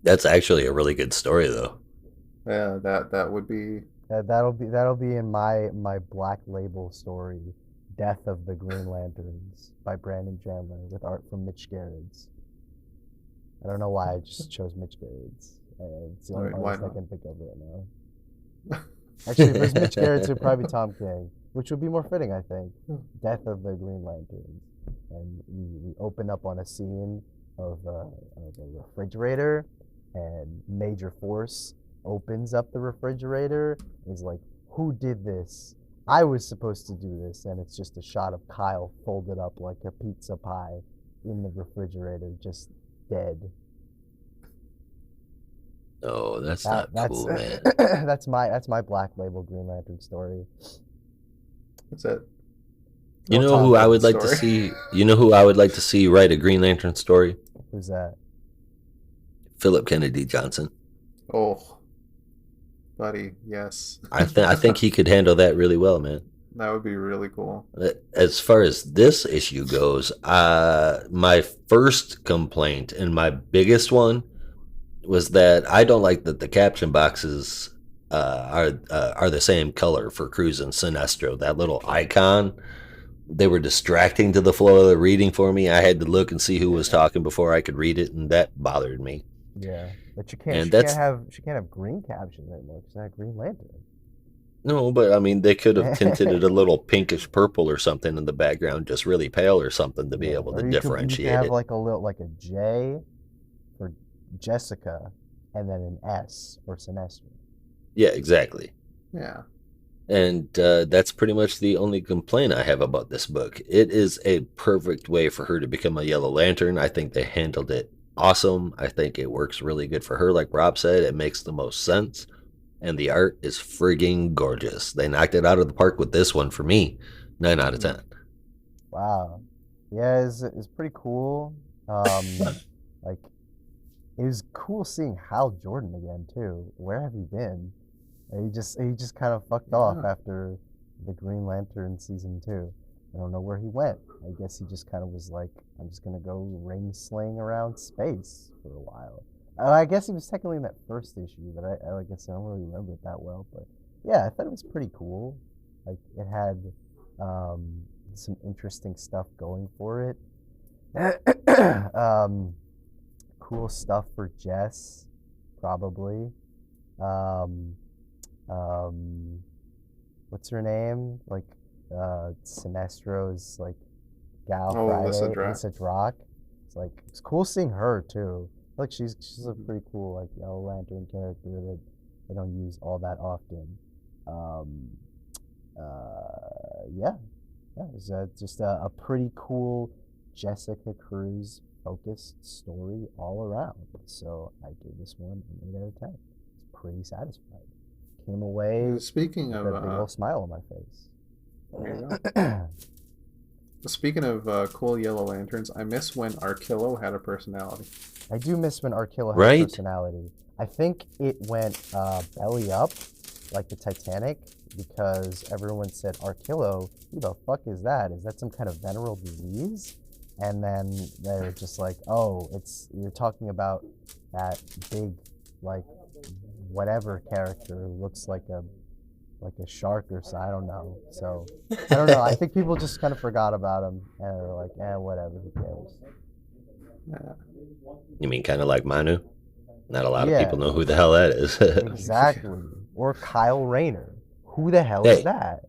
That's actually a really good story, though. Yeah, that would be. That'll be in my Black Label story, Death of the Green Lanterns by Brandon Chandler with art from Mitch Gerrits. I don't know why I just chose Mitch Gerrits. It's the only artist I can think of right now. Actually, if it was Mitch Gerrits, it would probably be Tom King, which would be more fitting, I think. Death of the Green Lanterns. And we open up on a scene of a refrigerator, and Major Force opens up the refrigerator. He's like, "Who did this? I was supposed to do this." And it's just a shot of Kyle folded up like a pizza pie in the refrigerator, just dead. No, that's not cool, man. That's my Black Label Green Lantern story. That's it. You know who I would like to see? You know who I would like to see write a Green Lantern story? Who's that? Philip Kennedy Johnson. Oh, buddy, yes. I think he could handle that really well, man. That would be really cool. As far as this issue goes, my first complaint and my biggest one was that I don't like that the caption boxes are the same color for Cruz and Sinestro. That little icon, they were distracting to the flow of the reading for me. I had to look and see who was talking before I could read it, and that bothered me. Yeah, but she can't have green captions anymore. She's not a Green Lantern. No, but I mean, they could have tinted it a little pinkish purple or something in the background, just really pale or something to be able to differentiate you can have it. like a J for Jessica, and then an S for Sinestro. Yeah, exactly. Yeah. And that's pretty much the only complaint I have about this book. It is a perfect way for her to become a Yellow Lantern. I think they handled it awesome. I think it works really good for her. Like Rob said, it makes the most sense. And the art is frigging gorgeous. They knocked it out of the park with this one for me. 9 out of 10. Wow. Yeah, it's pretty cool. Like, it was cool seeing Hal Jordan again, too. Where have you been? He just kind of fucked off after the Green Lantern season 2. I don't know where he went. I guess he just kind of was like, I'm just gonna go ring sling around space for a while. I guess he was technically in that first issue, but I guess I don't really remember it that well. But yeah, I thought it was pretty cool. Like, it had some interesting stuff going for it. Cool stuff for Jess, probably. What's her name? Like, Sinestro's like gal Friday, Lisa Drock. It's like, it's cool seeing her too. Like, she's a pretty cool like Yellow Lantern character that they don't use all that often. Yeah, it was just a pretty cool Jessica Cruz focused story all around. So I gave this one an 8 out of 10. It's pretty satisfied. Came away Speaking with of a big old smile on my face. there you go. Speaking of cool yellow lanterns, I miss when Arkillo had a personality. I do miss when Arkilla had Right? a personality. I think it went belly up, like the Titanic, because everyone said, Arkillo, who the fuck is that? Is that some kind of venereal disease? And then they were just like, oh, you're talking about that big, like, whatever character who looks like a shark or so, I don't know. So, I don't know. I think people just kind of forgot about him and they're like, whatever, who cares? Yeah. You mean kind of like Manu? Not a lot Yeah. of people know who the hell that is. Exactly. Or Kyle Rayner. Who the hell Hey. is that?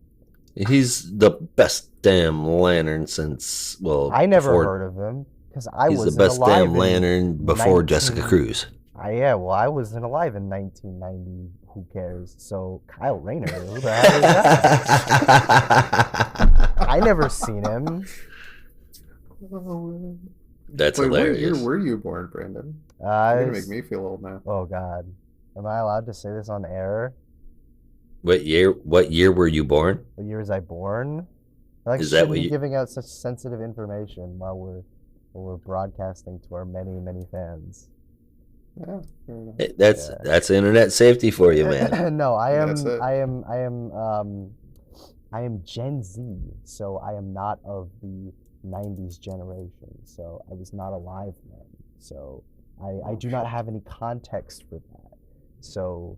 He's the best damn lantern since, well, I never before, heard of him because I he's the wasn't best alive damn in lantern before 19 Jessica Cruz. Yeah, well, I wasn't alive in 1990. Who cares? So Kyle Rayner, who the hell is that? I never seen him. That's Wait, what year hilarious. were you born, Brandon? You're gonna make me feel old now. Oh God, am I allowed to say this on air? What year were you born? What year was I born? I Is that shouldn't what be you- giving out such sensitive information while we're broadcasting to our many fans. Yeah, fair enough. That's internet safety for you, man. No, I am That's it. I am Gen Z, so I am not of the 90s generation. So I was not alive then. So I do not have any context for that. So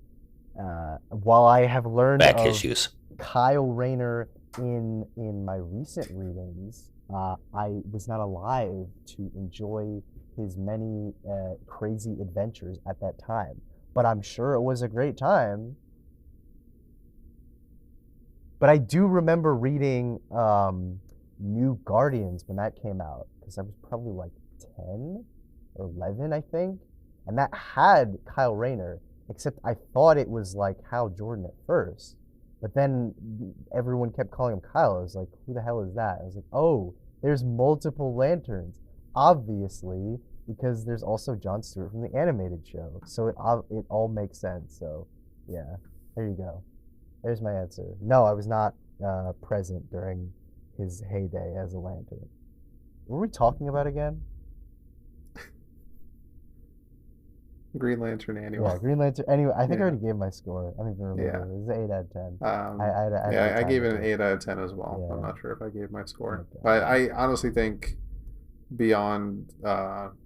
while I have learned Back of issues. Kyle Rayner in my recent readings, I was not alive to enjoy his many crazy adventures at that time. But I'm sure it was a great time. But I do remember reading New Guardians when that came out, because I was probably like 10 or 11, I think. And that had Kyle Rayner, except I thought it was like Hal Jordan at first. But then everyone kept calling him Kyle. I was like, who the hell is that? I was like, oh, there's multiple lanterns. Obviously, because there's also Jon Stewart from the animated show. So it all makes sense. So, yeah, there you go. There's my answer. No, I was not present during his heyday as a lantern. What were we talking about again? Green Lantern annual. Yeah, Green Lantern. Anyway, I think I Yeah. already gave my score. I don't even remember. Yeah. It was an 8 out of 10. I gave it an 8 out of 10 as well. Yeah. I'm not sure if I gave my score. Okay. But I honestly think beyond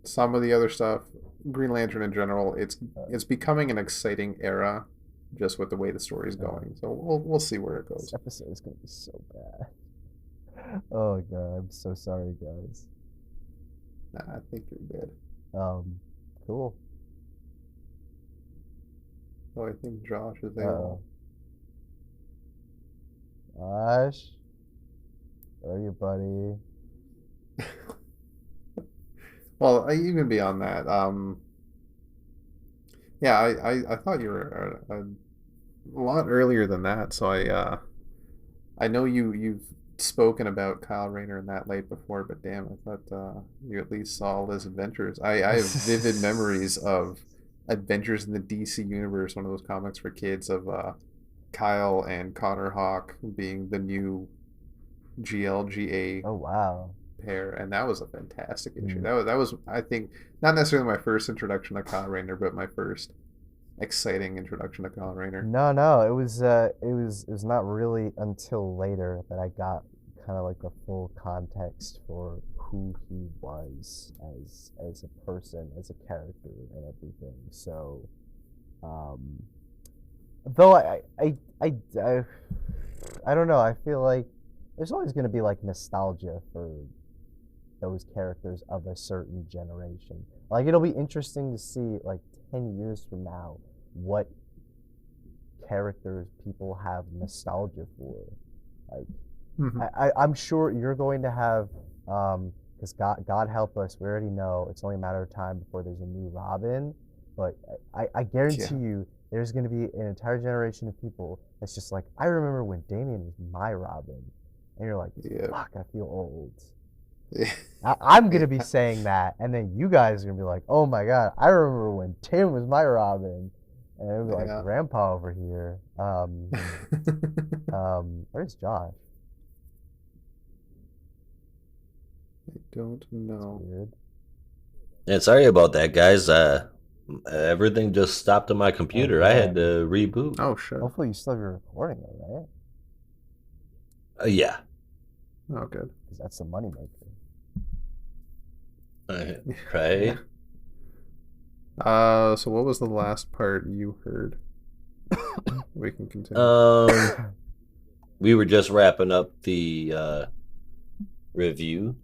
some of the other stuff, Green Lantern in general, it's becoming an exciting era just with the way the story's going. So we'll see where it goes. This episode is going to be so bad. Oh, God. I'm so sorry, guys. Nah, I think you're good. Cool. Oh, I think Josh is there. Josh? Where are you, buddy? Well, even beyond that, yeah, I thought you were a lot earlier than that. So I know you've spoken about Kyle Rayner in that light before, but damn, I thought you at least saw all his adventures. I have vivid memories of Adventures in the DC Universe, one of those comics for kids of Kyle and Connor Hawke being the new GLGA Oh, wow. pair, and that was a fantastic issue. That was I think not necessarily my first introduction to Kyle Rayner, but my first exciting introduction to Kyle Rayner. No, it was not really until later that I got kind of like the full context for who he was as a person, as a character, and everything. So, though I don't know. I feel like there's always going to be like nostalgia for those characters of a certain generation. Like it'll be interesting to see like 10 years from now what characters people have nostalgia for. Like I'm sure you're going to have because God help us, we already know it's only a matter of time before there's a new Robin. But I guarantee you there's going to be an entire generation of people that's just like, I remember when Damian was my Robin. And you're like, fuck, I feel old. I'm gonna be saying that, and then you guys are gonna be like, "Oh my god, I remember when Tim was my Robin," and it'll be like, Yeah. "Grandpa over here." Where's Josh? I don't know. Weird. Yeah, sorry about that, guys. Everything just stopped on my computer. I had to reboot. Oh shit. Hopefully, you still have your recording though, right? Yeah. Oh good. Because that's the moneymaker. Right. So what was the last part you heard? We can continue. We were just wrapping up the review.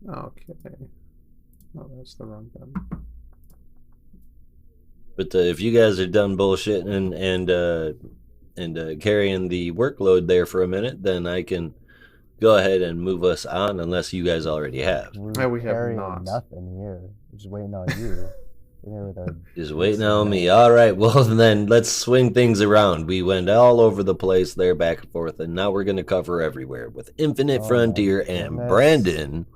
Okay. Oh, that's the wrong button. But if you guys are done bullshitting and carrying the workload there for a minute, then I can go ahead and move us on, unless you guys already have. No, we have carrying not. nothing here. We're just waiting on you. Just waiting on me. All right, well then let's swing things around. We went all over the place there, back and forth, and now we're going to cover everywhere with Infinite Frontier, and Brandon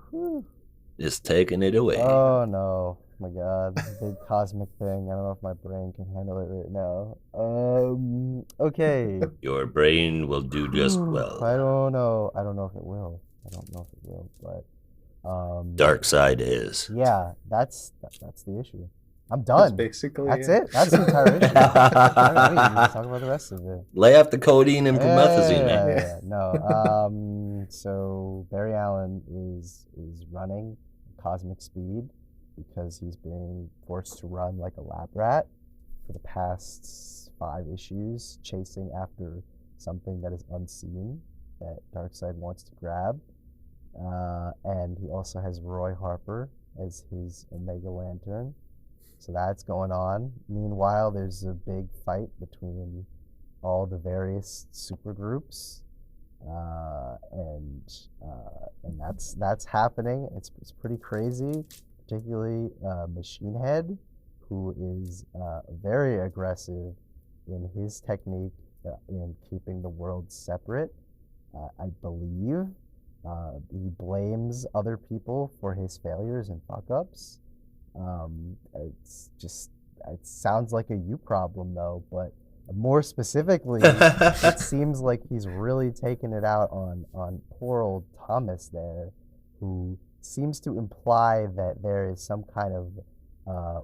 is taking it away. Oh no. Oh my god, big cosmic thing. I don't know if my brain can handle it right now. Okay. Your brain will do just well. I don't know. I don't know if it will. But Dark side is. Yeah, that's the issue. I'm That's done. basically That's it. That's the entire issue. I don't know, we can talk about the rest of it. Lay off the codeine and promethazine, man. Yeah. No. So Barry Allen is running cosmic speed because he's being forced to run like a lab rat for the past 5 issues, chasing after something that is unseen that Darkseid wants to grab. And he also has Roy Harper as his Omega Lantern. So that's going on. Meanwhile, there's a big fight between all the various supergroups, and that's happening. It's pretty crazy, particularly Machine Head, who is very aggressive in his technique in keeping the world separate. I believe he blames other people for his failures and fuck-ups. It sounds like a you problem though, but more specifically, it seems like he's really taking it out on poor old Thomas there, who seems to imply that there is some kind of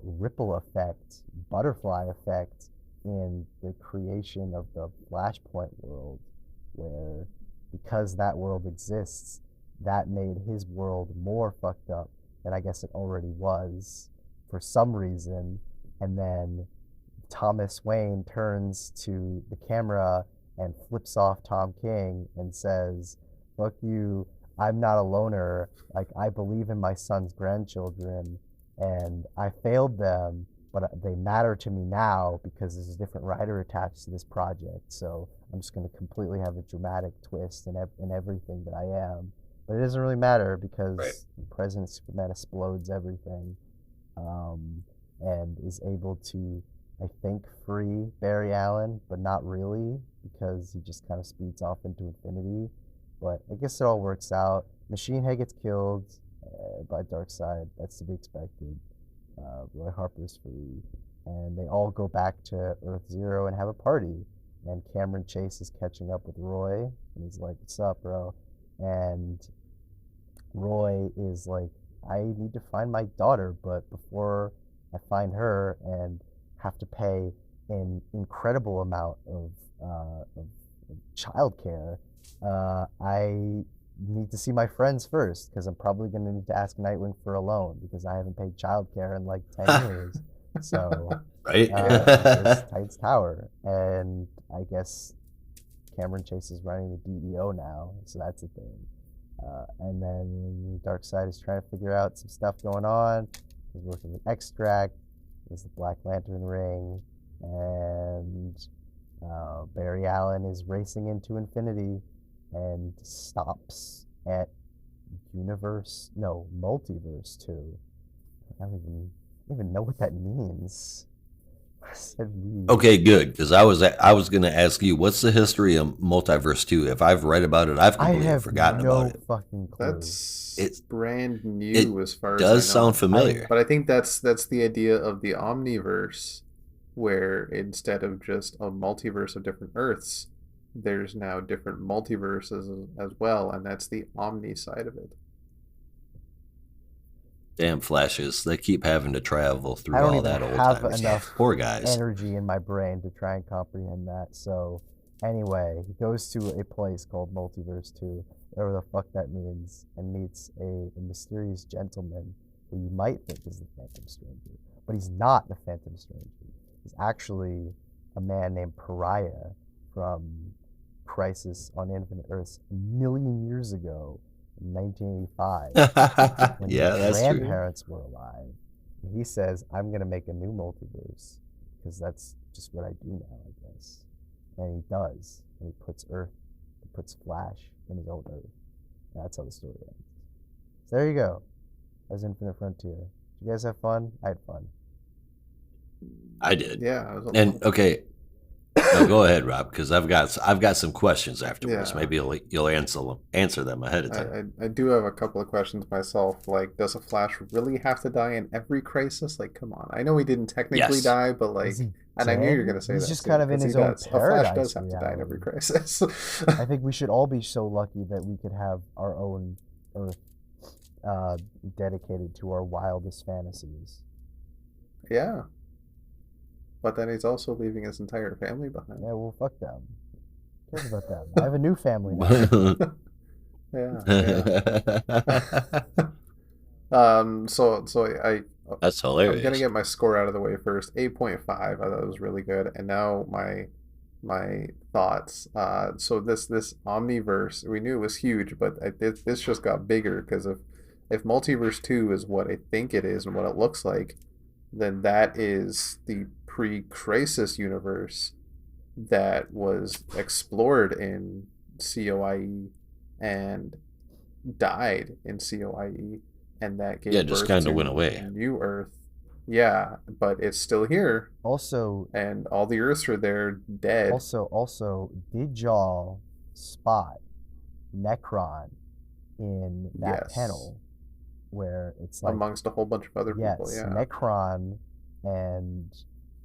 ripple effect, butterfly effect in the creation of the Flashpoint world, where because that world exists, that made his world more fucked up than I guess it already was for some reason. And then Thomas Wayne turns to the camera and flips off Tom King and says, "Fuck you, I'm not a loner. Like, I believe in my son's grandchildren, and I failed them, but they matter to me now because there's a different writer attached to this project. So I'm just going to completely have a dramatic twist in everything that I am." But it doesn't really matter because President Superman explodes everything, and is able to, I think, free Barry Allen, but not really, because he just kind of speeds off into infinity. But I guess it all works out. Machine Head gets killed by Darkseid. That's to be expected. Roy Harper's free, and they all go back to Earth Zero and have a party. And Cameron Chase is catching up with Roy, and he's like, "What's up, bro?" And Roy is like, "I need to find my daughter, but before I find her and have to pay an incredible amount of childcare, I need to see my friends first, because I'm probably going to need to ask Nightwing for a loan because I haven't paid childcare in like 10 years. So, there's Titan's Tower, and I guess Cameron Chase is running the DEO now, so that's a thing. And then Darkseid is trying to figure out some stuff going on. He's working with Extract. There's the Black Lantern ring, and Barry Allen is racing into infinity and stops at multiverse 2. I don't even know what that means. I said we. Okay, good. Because I was going to ask you, what's the history of Multiverse 2? If I've read about it, I've I completely have forgotten no about it. fucking clue. That's It's brand new it as far as I know. does sound familiar. But I think that's the idea of the Omniverse, where instead of just a multiverse of different Earths, there's now different multiverses as well, and that's the Omni side of it. Damn Flashes. They keep having to travel through I don't all even that old have timers. enough Poor guys. energy in my brain to try and comprehend that. So, anyway, he goes to a place called Multiverse 2, whatever the fuck that means, and meets a mysterious gentleman who you might think is the Phantom Stranger. But he's not the Phantom Stranger. He's actually a man named Pariah from Crisis on Infinite Earths a million years ago in 1985 when Yeah, his that's true. grandparents were alive. And he says, I'm going to make a new multiverse because that's just what I do now, I guess. And he does. And he puts Flash in his own Earth. And that's how the story ends. So there you go. That's Infinite Frontier. Did you guys have fun? I had fun. I did. Yeah. It was And okay, no, go ahead, Rob, because I've got some questions afterwards. Yeah. Maybe you'll answer them ahead of time. I do have a couple of questions myself. Like, does a Flash really have to die in every crisis? Like, come on. I know he didn't technically Yes. die, but like, Is he and I knew you were dead? going to say He's that. just too, kind of in 'cause he his own does. A Flash does paradise have to die in every reality. crisis. I think we should all be so lucky that we could have our own Earth dedicated to our wildest fantasies. Yeah. But then he's also leaving his entire family behind. Yeah, well, fuck them. Who cares about them? I have a new family now. Yeah. So That's I'm hilarious. gonna get my score out of the way first. 8.5. I thought it was really good. And now my thoughts. So this Omniverse, we knew it was huge, but this just got bigger because if Multiverse 2 is what I think it is and what it looks like, then that is the pre-Crisis universe that was explored in COIE and died in COIE, and that gave just birth kinda to went away. a new Earth. Yeah, but it's still here, Also, and all the Earths are there dead. also, did y'all spot Necron in that Yes. panel where it's like amongst a whole bunch of other yes, people. Yeah, Necron and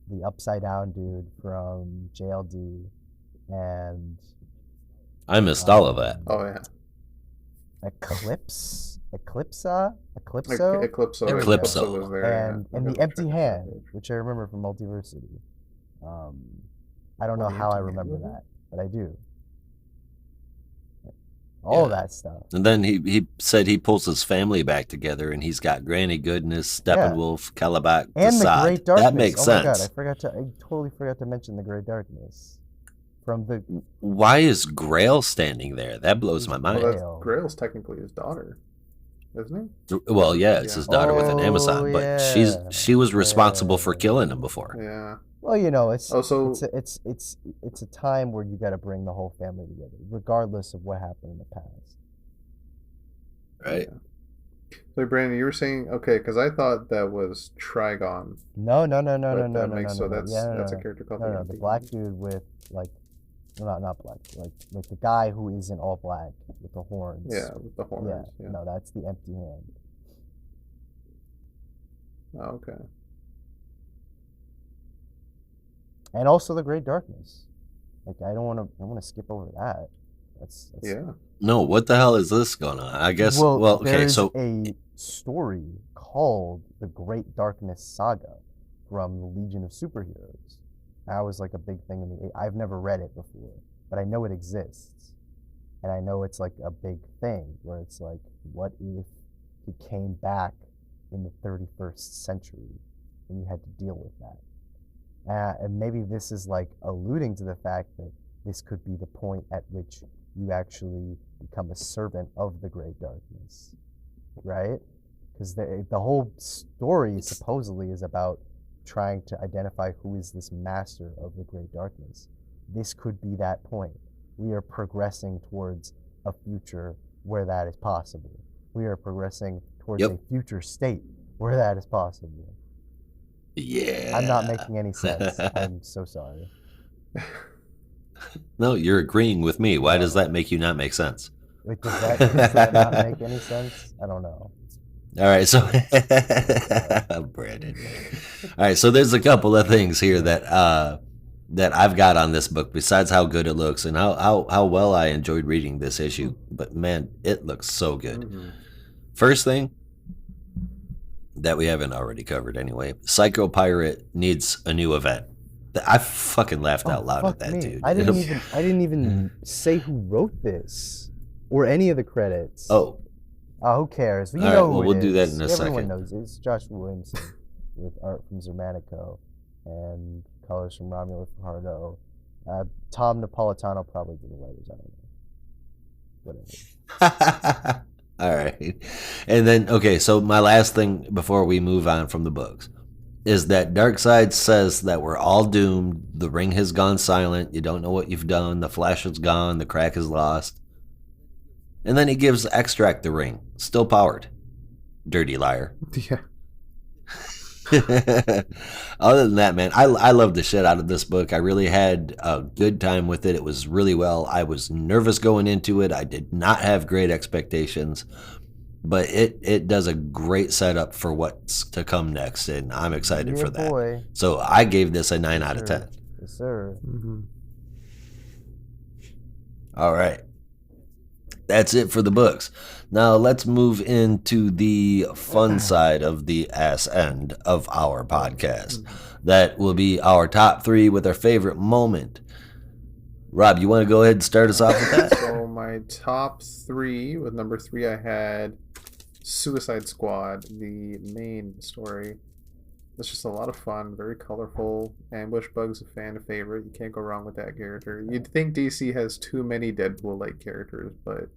the Upside Down dude from JLD and I missed all of that. oh yeah, Eclipso. Eclipso. There we go. Eclipso was there. And yeah. the Empty Hand, which I remember from Multiversity. I don't know The how I Empty Hand remember movie? that, but I do. All of Yeah. that stuff. And then he said he pulls his family back together, and he's got Granny Goodness, Steppenwolf, Calabac, And the Desaad. Great Darkness. That makes oh my god, sense. I totally forgot to mention the Great Darkness. From the Why is Grail standing there? That blows my Well, mind. that's Grail. Grail's technically his daughter, isn't he? Well, yeah, it's Yeah. his daughter with an Oh, Amazon, but yeah. she was responsible Yeah. for killing him before. Yeah. well, you know, it's Oh, so it's a time where you got to bring the whole family together, regardless of what happened in the past. Right? so Brandon, you were saying okay, because I thought that was Trigon. No, But no, that no, makes no, so that's yeah, that's no, a character called no, the the Empty black Hand. dude with like, well, not black, like the guy who is in all black with the horns. Yeah, with the Yeah, horns. Yeah. no, that's the Empty Hand. Oh, okay. And also the Great Darkness. Like I want to skip over that. That's Yeah. No, what the hell is this going on? I guess. Well, okay, there's so a story called the Great Darkness Saga from the Legion of Superheroes. That was like a big thing in the. I've never read it before, but I know it exists, and I know it's like a big thing where it's like, what if he came back in the 31st century, and you had to deal with that? And maybe this is like alluding to the fact that this could be the point at which you actually become a servant of the Great Darkness, right? Because the whole story supposedly is about trying to identify who is this master of the Great Darkness. This could be that point. We are progressing towards a future where that is possible. We are progressing towards Yep. a future state where that is possible. Yeah. I'm not making any sense. I'm so sorry. No, you're agreeing with me. Why does that make you not make sense? Like, does that not make any sense? I don't know. All right, so Brandon. All right, so there's a couple of things here that that I've got on this book besides how good it looks and how well I enjoyed reading this issue. But man, it looks so good. Mm-hmm. First thing that we haven't already covered anyway, Psycho Pirate needs a new event. I fucking laughed out loud at that, me. dude. I didn't even say who wrote this or any of the credits. Oh, who cares? You all right, know well, who we'll it do that is. in a Everyone second. knows it. It's Joshua Williamson with art from Zermanico and colors from Romulo Fajardo. Tom Napolitano probably did the writers. I don't know. Whatever. All right. And then, okay, so my last thing before we move on from the books is that Darkseid says that we're all doomed. The ring has gone silent. You don't know what you've done. The flash is gone. The crack is lost. And then he gives Extract the ring. Still powered. Dirty liar. Yeah. Other than that, man, I love the shit out of this book. I really had a good time with it. It was really well. I was nervous going into it. I did not have great expectations, but it does a great setup for what's to come next, and I'm excited for that. Boy. So I gave this a 9 out of 10. Yes, sir. Mm-hmm. All right. That's it for the books. Now let's move into the fun side of the ass end of our podcast. That will be our top 3 with our favorite moment. Rob, you want to go ahead and start us off with that? So my top 3, with number 3 I had Suicide Squad, the main story. It's just a lot of fun, very colorful. Ambush Bug's a fan favorite. You can't go wrong with that character. You'd think DC has too many Deadpool-like characters, but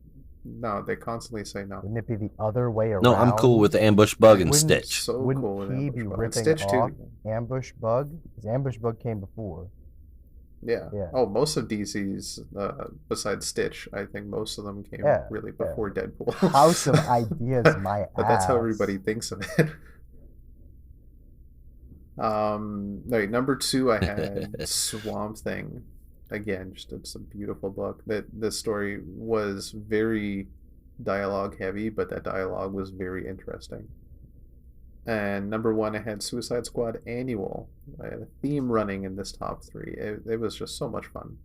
no, they constantly say no. Wouldn't it be the other way around? No, I'm cool with Ambush Bug and Wouldn't- Stitch. So Wouldn't cool with he Ambush be Bug. ripping Stitch off too. Ambush Bug? Because Ambush Bug came before. Yeah. Yeah. Oh, most of DC's, besides Stitch, I think most of them came Yeah, really yeah. before Deadpool. House of Ideas, my But that's how ass. everybody thinks of it. Right, number 2 I had Swamp Thing. Again, just it's a beautiful book. This story was very dialogue heavy, but that dialogue was very interesting. And number 1 I had Suicide Squad Annual. I had a theme running in this top 3. It was just so much fun.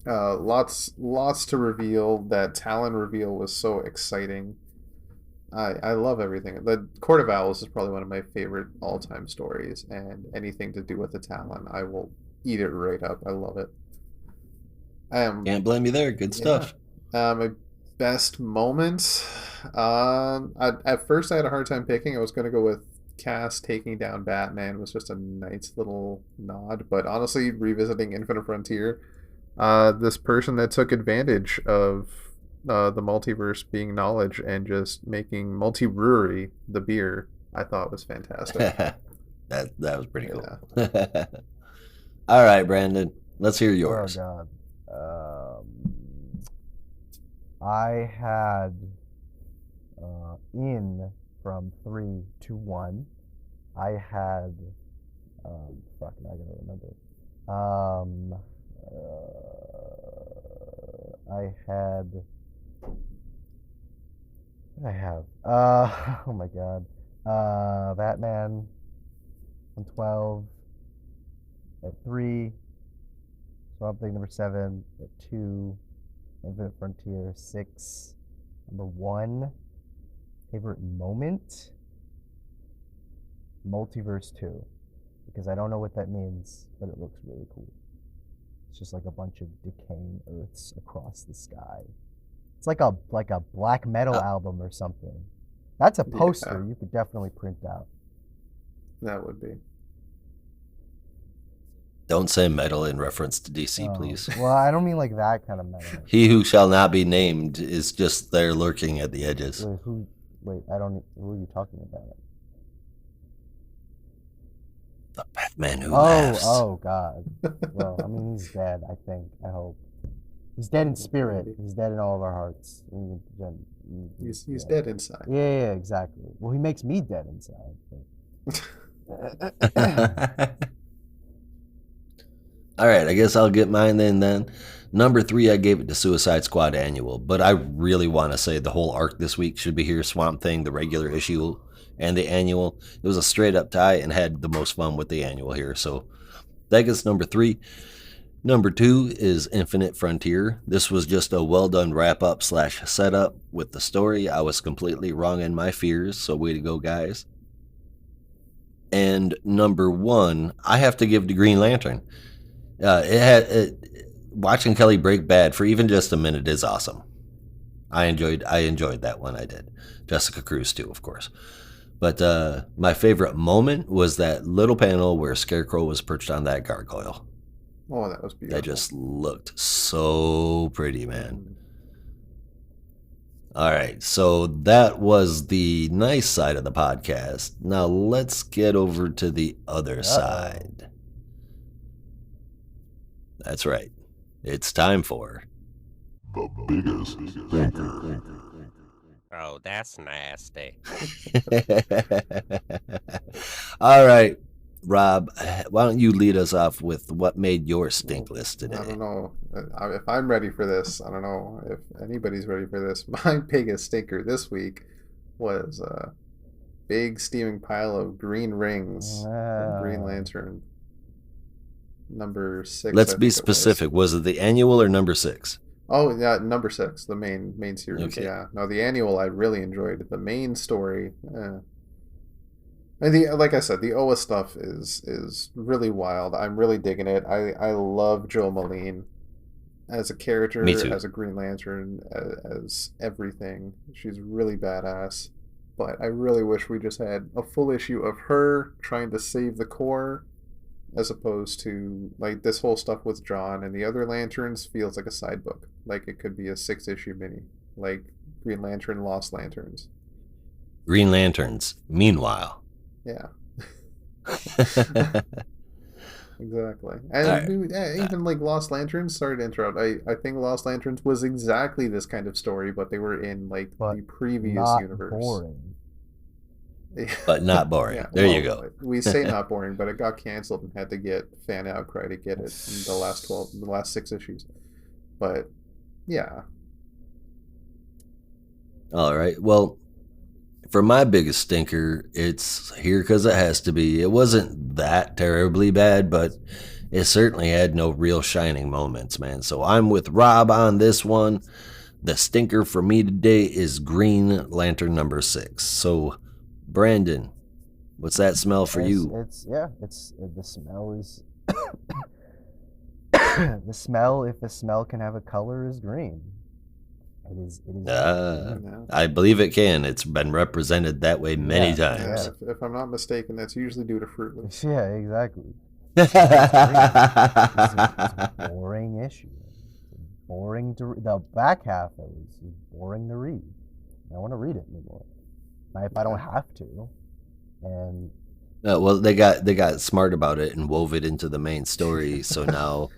Lots to reveal. That Talon reveal was so exciting. I love everything. The Court of Owls is probably one of my favorite all-time stories, and anything to do with the Talon, I will eat it right up. I love it. Can't blame you there. Good stuff. My best moment. At first, I had a hard time picking. I was going to go with Cass taking down Batman. It was just a nice little nod. But honestly, revisiting Infinite Frontier, this person that took advantage of the multiverse being knowledge and just making multi-brewery the beer, I thought was fantastic. that was pretty cool. All right, Brandon, let's hear yours. Oh, God. I had in from 3 to 1. I had fuck, now I gotta remember. I had. What did I have? Oh my God. Batman on 12. At 3. Swamp Thing number 7. At 2. Infinite Frontier 6. Number 1. Favorite moment? Multiverse 2. Because I don't know what that means, but it looks really cool. It's just like a bunch of decaying Earths across the sky. It's like a black metal album or something. That's a poster you could definitely print out. That would be. Don't say metal in reference to DC, please. Well, I don't mean like that kind of metal. He who shall not be named is just there lurking at the edges. Wait, I don't. Who are you talking about? The Batman who laughs. Oh God. Well, I mean, he's dead. I think. I hope. He's dead in spirit. He's dead in all of our hearts. He's dead inside. Yeah, exactly. Well, he makes me dead inside. But... All right, I guess I'll get mine then. Number 3, I gave it to Suicide Squad Annual, but I really want to say the whole arc this week should be here. Swamp Thing, the regular issue, and the annual. It was a straight up tie and had the most fun with the annual here. So that gets number 3. Number 2 is Infinite Frontier. This was just a well done wrap up / setup with the story. I was completely wrong in my fears, so way to go, guys. And number 1, I have to give to Green Lantern. Watching Kelly break bad for even just a minute is awesome. I enjoyed that one. I did. Jessica Cruz too, of course. But my favorite moment was that little panel where Scarecrow was perched on that gargoyle. Oh, that was beautiful. That just looked so pretty, man. All right, so that was the nice side of the podcast. Now let's get over to the other side. That's right. It's time for the biggest thinker. Oh, that's nasty. All right, Rob, why don't you lead us off with what made your stink list today? I don't know if I'm ready for this. I don't know if anybody's ready for this. My biggest stinker this week was a big steaming pile of green rings from Green Lantern. Number 6. Let's be specific. Was it the annual or number 6? Oh, yeah, number 6, the main series. Okay. Yeah. No, the annual I really enjoyed. The main story, and like I said, the Oa stuff is really wild. I'm really digging it. I love Joe Moline as a character, Me too. as a Green Lantern, as everything. She's really badass. But I really wish we just had a full issue of her trying to save the Corps, as opposed to like this whole stuff with John and the other Lanterns feels like a side book. Like it could be a 6-issue mini, like Green Lantern, Lost Lanterns. Green Lanterns, meanwhile. Yeah. Exactly. And even like Lost Lanterns, sorry to interrupt, I think Lost Lanterns was exactly this kind of story, but they were in like the previous universe. Boring. But not boring. Yeah, there you go. We say not boring, but it got canceled and had to get fan outcry to get it in the last 6 issues. But yeah. All right. Well, for my biggest stinker, it's here because it has to be. It wasn't that terribly bad, but it certainly had no real shining moments, man. So I'm with Rob on this one. The stinker for me today is Green Lantern number 6. So, Brandon, what's that smell for you? The smell is the smell. If the smell can have a color, is green. It is. I believe it can. It's been represented that way many times. Yeah, if I'm not mistaken, that's usually due to Fruit Loops. Yeah, exactly. It's a boring issue. Boring to the back half of it is boring to read. I don't want to read it anymore. If I don't have to, and well, they got smart about it and wove it into the main story. So now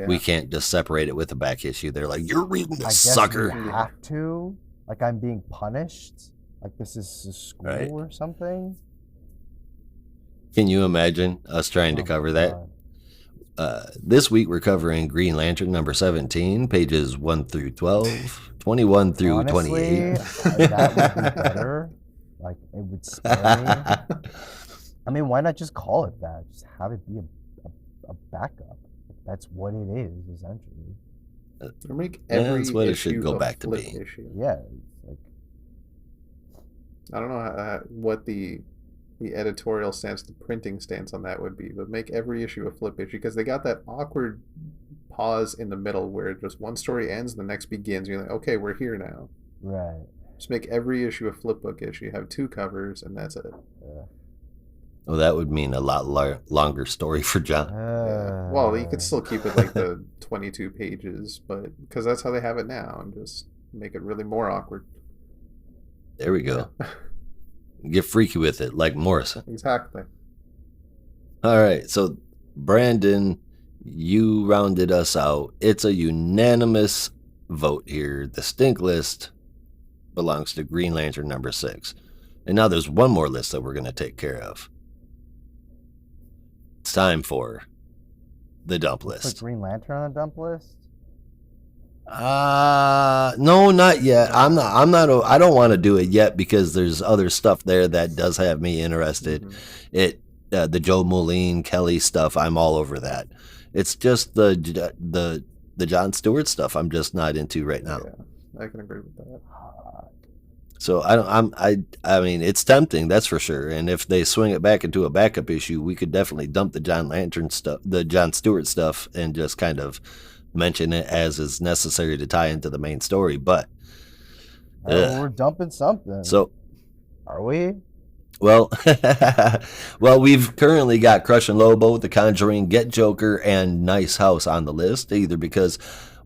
we can't just separate it with a back issue. They're like, "You're reading this, sucker." You have to. Like I'm being punished. Like this is a school or something. Can you imagine us trying to cover that? This week we're covering Green Lantern number 17, pages 1 through 12, 21 through Honestly, 28. That would be better. Like it would spare me. I mean, why not just call it that? Just have it be a backup. That's what it is, essentially. Or make every that's what it issue should go a back to flip be. issue. Yeah. Like, I don't know what the editorial stance, the printing stance on that would be, but make every issue a flip issue, because they got that awkward pause in the middle where just one story ends and the next begins. You're like, okay, we're here now. right. Just make every issue a flip book issue. Have 2 covers and that's it. Yeah. Well, that would mean a lot longer story for John. Yeah. Well, you could still keep it like the 22 pages, but because that's how they have it now, and just make it really more awkward. There we go. Get freaky with it, like Morrison. Exactly. All right, so Brandon, you rounded us out. It's a unanimous vote here. The stink list belongs to Green Lantern number 6. And now there's one more list that we're going to take care of. It's time for the dump Put list. Green Lantern on the dump list? No, not yet. I'm not. I don't want to do it yet because there's other stuff there that does have me interested. The Joe Moline Kelly stuff. I'm all over that. It's just the Jon Stewart stuff. I'm just not into right now. Yeah, I can agree with that. So I mean, it's tempting, that's for sure. And if they swing it back into a backup issue, we could definitely dump the Jon Stewart stuff, and just kind of mention it as is necessary to tie into the main story. But We're dumping something. So, are we? Well, we've currently got Crush and Lobo, The Conjuring, Get Joker, and Nice House on the list, either because,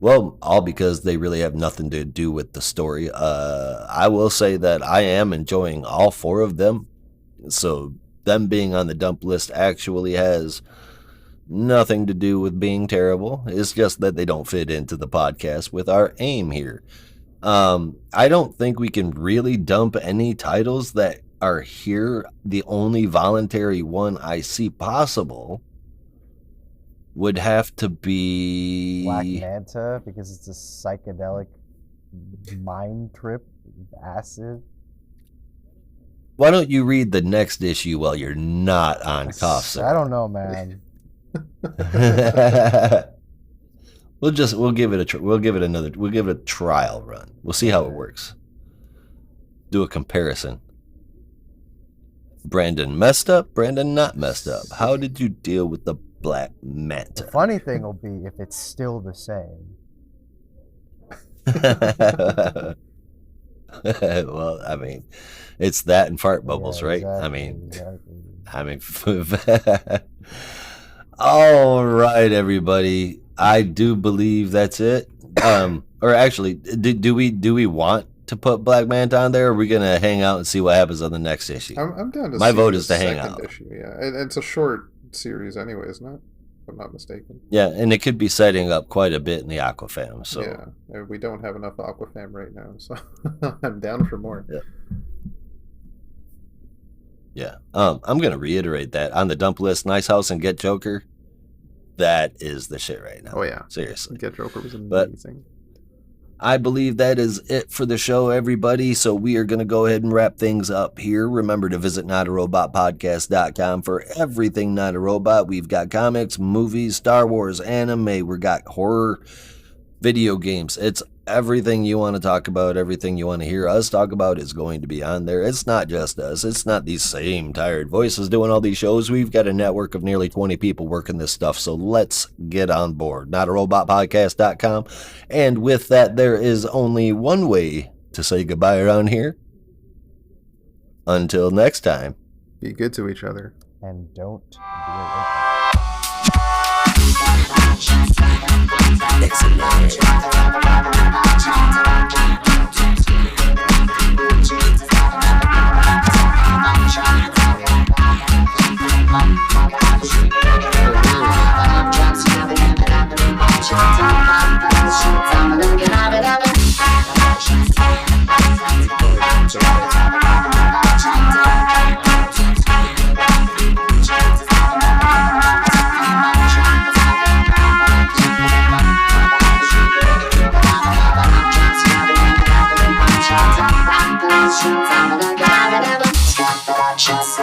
all because they really have nothing to do with the story. I will say that I am enjoying all 4 of them, so them being on the dump list actually has nothing to do with being terrible. It's just that they don't fit into the podcast with our aim here. I don't think we can really dump any titles that are here. The only voluntary one I see possible would have to be Black Manta, because it's a psychedelic mind trip, acid. Why don't you read the next issue while you're not on cough syrup? I don't know, man. We'll give it a trial run. We'll see how it works. Do a comparison. Brandon messed up, Brandon not messed up. How did you deal with the Black Manta? The funny thing will be if it's still the same. Well, I mean, it's that and fart bubbles, right? Exactly. I mean, all right, everybody. I do believe that's it. Or actually, do we want to put Black Manta on there? Or are we gonna hang out and see what happens on the next issue? I'm down to My see vote the is to hang second out. issue, yeah. It's a short series anyway, isn't it? If I'm not mistaken. Yeah, and it could be setting up quite a bit in the Aquafam. So yeah, and we don't have enough Aquafam right now, so I'm down for more. Yeah. I'm gonna reiterate that on the dump list, Nice House and Get Joker. That is the shit right now. Oh yeah, seriously. Get Joker was But amazing. I believe that is it for the show, everybody. So we are going to go ahead and wrap things up here. Remember to visit notarobotpodcast.com for everything Not a Robot. We've got comics, movies, Star Wars, anime. We've got horror, video games. It's everything you want to talk about, everything you want to hear us talk about is going to be on there. It's not just us. It's not these same tired voices doing all these shows. We've got a network of nearly 20 people working this stuff. So let's get on board. notarobotpodcast.com. And with that, there is only one way to say goodbye around here. Until next time. Be good to each other. And don't be Just